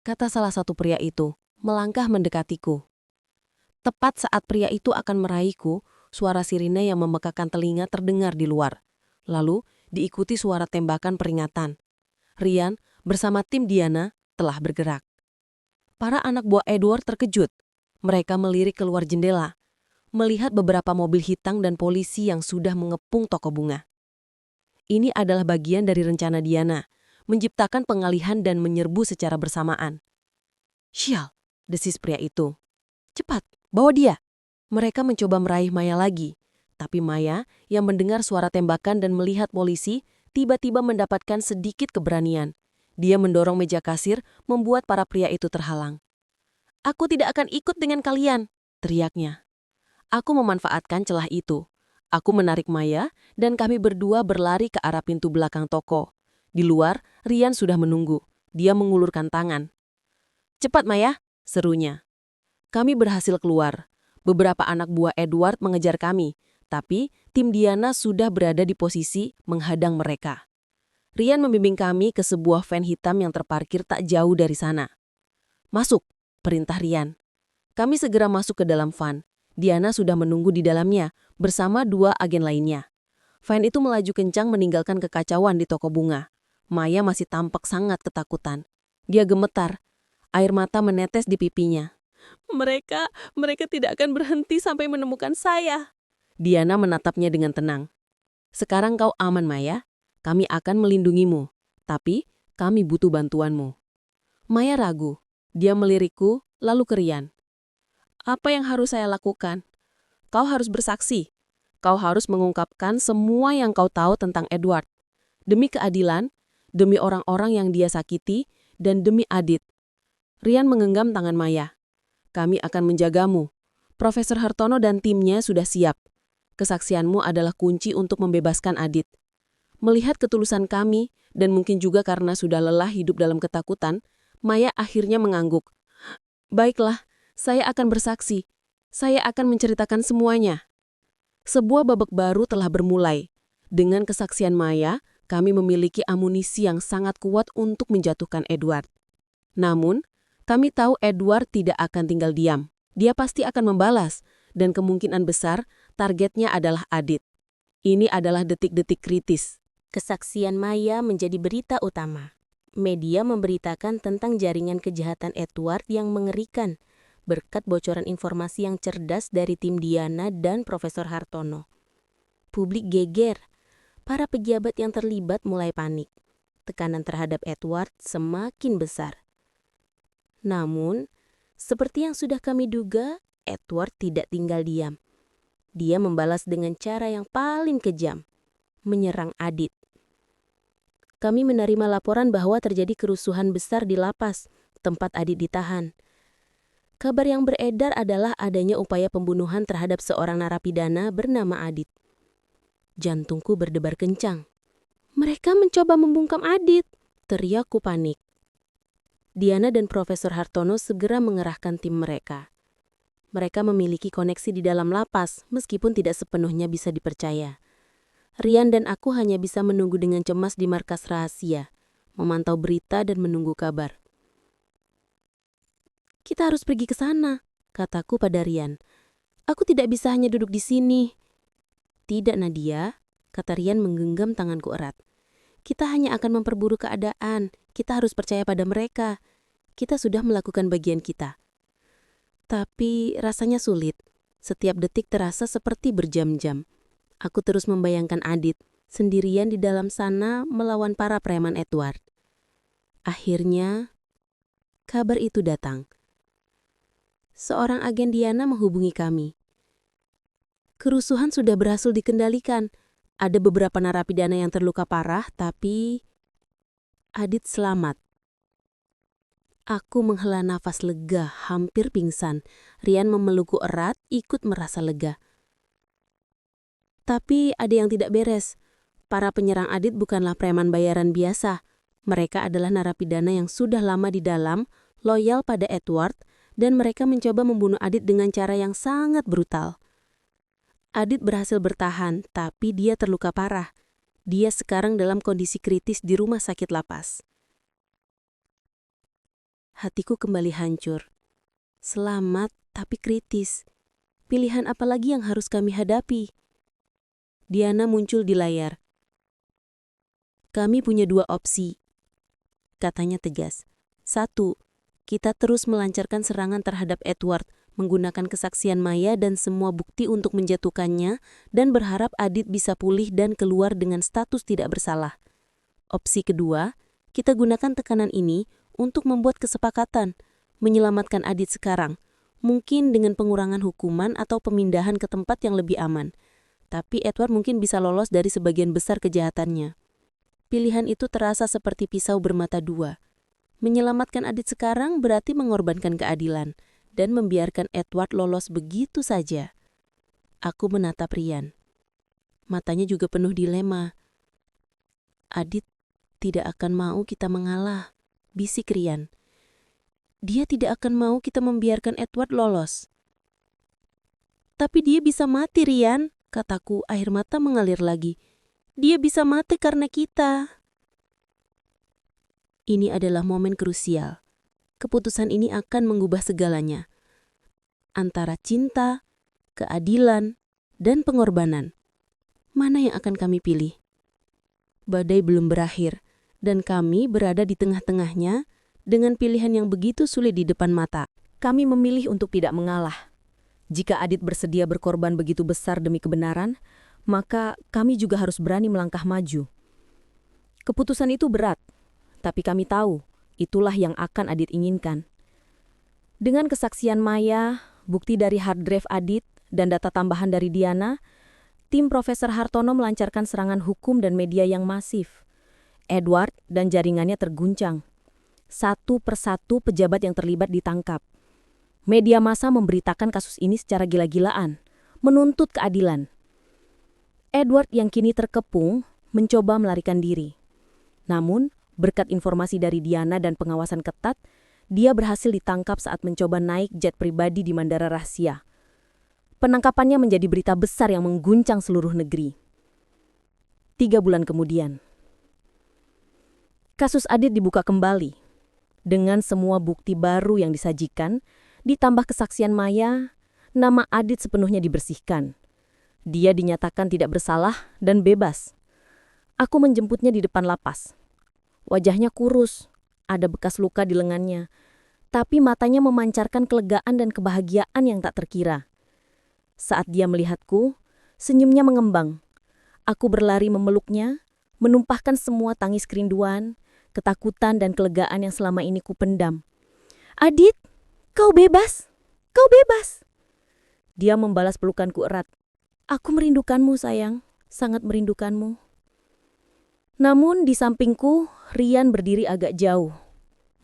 kata salah satu pria itu, melangkah mendekatiku. Tepat saat pria itu akan meraihku, suara sirine yang memekakan telinga terdengar di luar. Lalu diikuti suara tembakan peringatan. Rian bersama tim Diana telah bergerak. Para anak buah Edward terkejut. Mereka melirik keluar jendela, melihat beberapa mobil hitam dan polisi yang sudah mengepung toko bunga. Ini adalah bagian dari rencana Diana, menciptakan pengalihan dan menyerbu secara bersamaan. "Sial," desis pria itu. "Cepat, bawa dia." Mereka mencoba meraih Maya lagi, tapi Maya yang mendengar suara tembakan dan melihat polisi tiba-tiba mendapatkan sedikit keberanian. Dia mendorong meja kasir, membuat para pria itu terhalang. "Aku tidak akan ikut dengan kalian," teriaknya. Aku memanfaatkan celah itu. Aku menarik Maya dan kami berdua berlari ke arah pintu belakang toko. Di luar, Rian sudah menunggu. Dia mengulurkan tangan. "Cepat Maya," serunya. Kami berhasil keluar. Beberapa anak buah Edward mengejar kami, tapi tim Diana sudah berada di posisi menghadang mereka. Rian membimbing kami ke sebuah van hitam yang terparkir tak jauh dari sana. "Masuk," perintah Rian. Kami segera masuk ke dalam van. Diana sudah menunggu di dalamnya bersama dua agen lainnya. Van itu melaju kencang meninggalkan kekacauan di toko bunga. Maya masih tampak sangat ketakutan. Dia gemetar. Air mata menetes di pipinya. Mereka tidak akan berhenti sampai menemukan saya." Diana menatapnya dengan tenang. "Sekarang kau aman, Maya. Kami akan melindungimu. Tapi kami butuh bantuanmu." Maya ragu. Dia melirikku, lalu ke Rian. "Apa yang harus saya lakukan?" "Kau harus bersaksi. Kau harus mengungkapkan semua yang kau tahu tentang Edward. Demi keadilan, demi orang-orang yang dia sakiti, dan demi Adit." Rian menggenggam tangan Maya. "Kami akan menjagamu. Profesor Hartono dan timnya sudah siap. Kesaksianmu adalah kunci untuk membebaskan Adit." Melihat ketulusan kami, dan mungkin juga karena sudah lelah hidup dalam ketakutan, Maya akhirnya mengangguk. "Baiklah, saya akan bersaksi. Saya akan menceritakan semuanya." Sebuah babak baru telah bermulai. Dengan kesaksian Maya, kami memiliki amunisi yang sangat kuat untuk menjatuhkan Edward. Namun, kami tahu Edward tidak akan tinggal diam. Dia pasti akan membalas, dan kemungkinan besar targetnya adalah Adit. Ini adalah detik-detik kritis. Kesaksian Maya menjadi berita utama. Media memberitakan tentang jaringan kejahatan Edward yang mengerikan, berkat bocoran informasi yang cerdas dari tim Diana dan Profesor Hartono. Publik geger. Para pejabat yang terlibat mulai panik. Tekanan terhadap Edward semakin besar. Namun, seperti yang sudah kami duga, Edward tidak tinggal diam. Dia membalas dengan cara yang paling kejam, menyerang Adit. Kami menerima laporan bahwa terjadi kerusuhan besar di lapas, tempat Adit ditahan. Kabar yang beredar adalah adanya upaya pembunuhan terhadap seorang narapidana bernama Adit. Jantungku berdebar kencang. "Mereka mencoba membungkam Adit," teriakku panik. Diana dan Profesor Hartono segera mengerahkan tim mereka. Mereka memiliki koneksi di dalam lapas, meskipun tidak sepenuhnya bisa dipercaya. Rian dan aku hanya bisa menunggu dengan cemas di markas rahasia, memantau berita dan menunggu kabar. "Kita harus pergi ke sana," kataku pada Rian. "Aku tidak bisa hanya duduk di sini." "Tidak, Nadia," kata Rian menggenggam tanganku erat. "Kita hanya akan memperburuk keadaan. Kita harus percaya pada mereka. kita sudah melakukan bagian kita. Tapi rasanya sulit. Setiap detik terasa seperti berjam-jam. Aku terus membayangkan Adit sendirian di dalam sana melawan para preman Edward. Akhirnya, kabar itu datang. Seorang agen Diana menghubungi kami. Kerusuhan sudah berhasil dikendalikan. Ada beberapa narapidana yang terluka parah, tapi Adit selamat. Aku menghela nafas lega, hampir pingsan. Rian memelukku erat, ikut merasa lega. Tapi ada yang tidak beres. Para penyerang Adit bukanlah preman bayaran biasa. Mereka adalah narapidana yang sudah lama di dalam, loyal pada Edward, dan mereka mencoba membunuh Adit dengan cara yang sangat brutal. Adit berhasil bertahan, tapi dia terluka parah. Dia sekarang dalam kondisi kritis di rumah sakit lapas. Hatiku kembali hancur. Selamat, tapi kritis. Pilihan apa lagi yang harus kami hadapi? Diana muncul di layar. Kami punya 2 opsi, katanya tegas. 1, kita terus melancarkan serangan terhadap Edward, menggunakan kesaksian Maya dan semua bukti untuk menjatuhkannya, dan berharap Adit bisa pulih dan keluar dengan status tidak bersalah. Opsi kedua, kita gunakan tekanan ini untuk membuat kesepakatan, menyelamatkan Adit sekarang, mungkin dengan pengurangan hukuman atau pemindahan ke tempat yang lebih aman. Tapi Edward mungkin bisa lolos dari sebagian besar kejahatannya. Pilihan itu terasa seperti pisau bermata dua. Menyelamatkan Adit sekarang berarti mengorbankan keadilan dan membiarkan Edward lolos begitu saja. Aku menatap Rian. Matanya juga penuh dilema. Adit tidak akan mau kita mengalah, bisik Rian. Dia tidak akan mau kita membiarkan Edward lolos. Tapi dia bisa mati, Rian, kataku, air mata mengalir lagi. Dia bisa mati karena kita. Ini adalah momen krusial. Keputusan ini akan mengubah segalanya. Antara cinta, keadilan, dan pengorbanan. Mana yang akan kami pilih? Badai belum berakhir, dan kami berada di tengah-tengahnya dengan pilihan yang begitu sulit di depan mata. Kami memilih untuk tidak mengalah. Jika Adit bersedia berkorban begitu besar demi kebenaran, maka kami juga harus berani melangkah maju. Keputusan itu berat, tapi kami tahu itulah yang akan Adit inginkan. Dengan kesaksian Maya, bukti dari hard drive Adit, dan data tambahan dari Diana, tim Profesor Hartono melancarkan serangan hukum dan media yang masif. Edward dan jaringannya terguncang. Satu persatu pejabat yang terlibat ditangkap. Media massa memberitakan kasus ini secara gila-gilaan, menuntut keadilan. Edward yang kini terkepung mencoba melarikan diri. Namun, berkat informasi dari Diana dan pengawasan ketat, dia berhasil ditangkap saat mencoba naik jet pribadi di bandara rahasia. Penangkapannya menjadi berita besar yang mengguncang seluruh negeri. 3 bulan kemudian, kasus Adit dibuka kembali. Dengan semua bukti baru yang disajikan, ditambah kesaksian Maya, nama Adit sepenuhnya dibersihkan. Dia dinyatakan tidak bersalah dan bebas. Aku menjemputnya di depan lapas. Wajahnya kurus, ada bekas luka di lengannya, tapi matanya memancarkan kelegaan dan kebahagiaan yang tak terkira. Saat dia melihatku, senyumnya mengembang. Aku berlari memeluknya, menumpahkan semua tangis kerinduan, ketakutan dan kelegaan yang selama ini kupendam. Adit, kau bebas! Kau bebas! Dia membalas pelukanku erat. Aku merindukanmu, sayang. Sangat merindukanmu. Namun di sampingku, Rian berdiri agak jauh.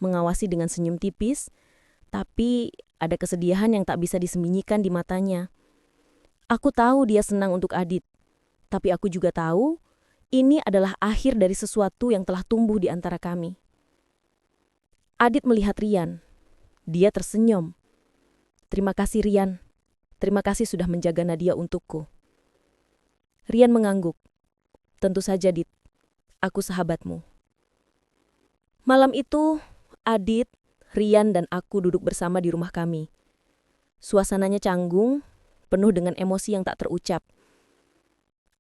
Mengawasi dengan senyum tipis, tapi ada kesedihan yang tak bisa disembunyikan di matanya. Aku tahu dia senang untuk Adit, tapi aku juga tahu ini adalah akhir dari sesuatu yang telah tumbuh di antara kami. Adit melihat Rian. Dia tersenyum. Terima kasih, Rian. Terima kasih sudah menjaga Nadia untukku. Rian mengangguk. Tentu saja, Dit. Aku sahabatmu. Malam itu, Adit, Rian, dan aku duduk bersama di rumah kami. Suasananya canggung, penuh dengan emosi yang tak terucap.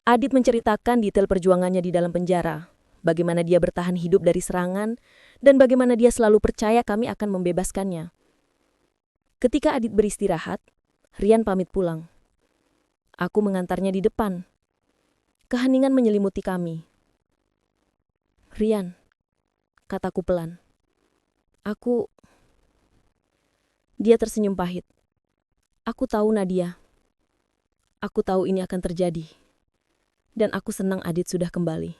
Adit menceritakan detail perjuangannya di dalam penjara, bagaimana dia bertahan hidup dari serangan, dan bagaimana dia selalu percaya kami akan membebaskannya. Ketika Adit beristirahat, Rian pamit pulang. Aku mengantarnya di depan. Keheningan menyelimuti kami. "Rian," kataku pelan. Dia tersenyum pahit. "Aku tahu, Nadia. Aku tahu ini akan terjadi. Dan aku senang Adit sudah kembali.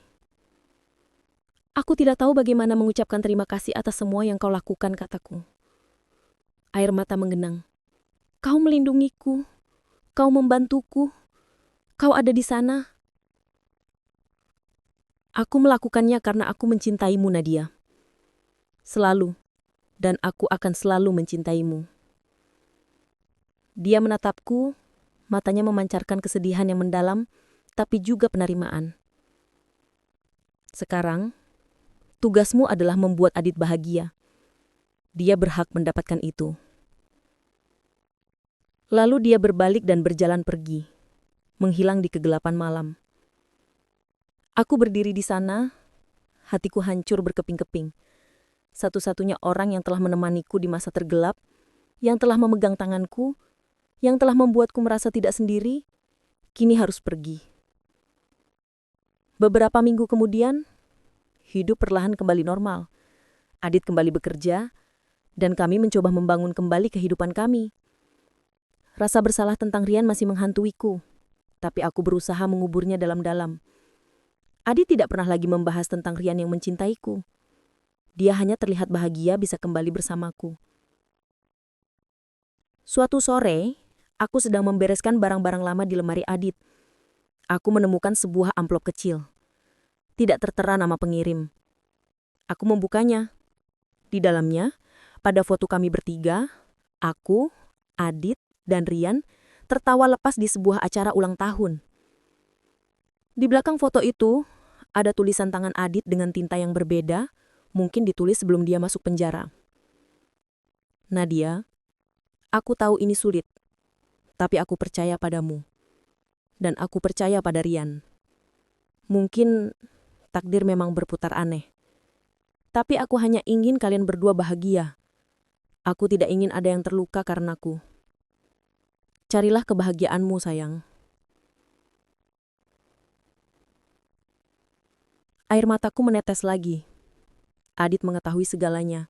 Aku tidak tahu bagaimana mengucapkan terima kasih atas semua yang kau lakukan," kataku. Air mata menggenang. "Kau melindungiku. Kau membantuku. Kau ada di sana." "Aku melakukannya karena aku mencintaimu, Nadia. Selalu. Dan aku akan selalu mencintaimu." Dia menatapku, matanya memancarkan kesedihan yang mendalam, tapi juga penerimaan. "Sekarang, tugasmu adalah membuat Adit bahagia. Dia berhak mendapatkan itu." Lalu dia berbalik dan berjalan pergi, menghilang di kegelapan malam. Aku berdiri di sana, hatiku hancur berkeping-keping. Satu-satunya orang yang telah menemaniku di masa tergelap, yang telah memegang tanganku, yang telah membuatku merasa tidak sendiri, kini harus pergi. Beberapa minggu kemudian, hidup perlahan kembali normal. Adit kembali bekerja, dan kami mencoba membangun kembali kehidupan kami. Rasa bersalah tentang Rian masih menghantuiku, tapi aku berusaha menguburnya dalam-dalam. Adit tidak pernah lagi membahas tentang Rian yang mencintaiku. Dia hanya terlihat bahagia bisa kembali bersamaku. Suatu sore, aku sedang membereskan barang-barang lama di lemari Adit. Aku menemukan sebuah amplop kecil. Tidak tertera nama pengirim. Aku membukanya. Di dalamnya, pada foto kami bertiga, aku, Adit, dan Rian tertawa lepas di sebuah acara ulang tahun. Di belakang foto itu, ada tulisan tangan Adit dengan tinta yang berbeda, mungkin ditulis sebelum dia masuk penjara. "Nadia, aku tahu ini sulit, tapi aku percaya padamu. Dan aku percaya pada Rian. Mungkin takdir memang berputar aneh. Tapi aku hanya ingin kalian berdua bahagia. Aku tidak ingin ada yang terluka karenaku. Carilah kebahagiaanmu, sayang." Air mataku menetes lagi. Adit mengetahui segalanya.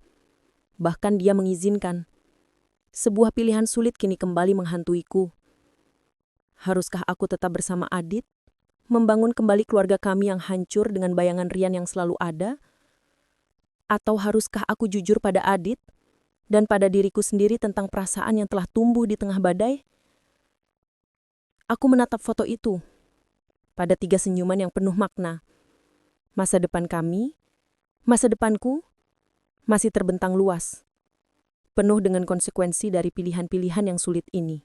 Bahkan dia mengizinkan. Sebuah pilihan sulit kini kembali menghantuiku. Haruskah aku tetap bersama Adit? Membangun kembali keluarga kami yang hancur dengan bayangan Rian yang selalu ada? Atau haruskah aku jujur pada Adit dan pada diriku sendiri tentang perasaan yang telah tumbuh di tengah badai? Aku menatap foto itu. Pada 3 senyuman yang penuh makna. Masa depan kami, masa depanku, masih terbentang luas. Penuh dengan konsekuensi dari pilihan-pilihan yang sulit ini.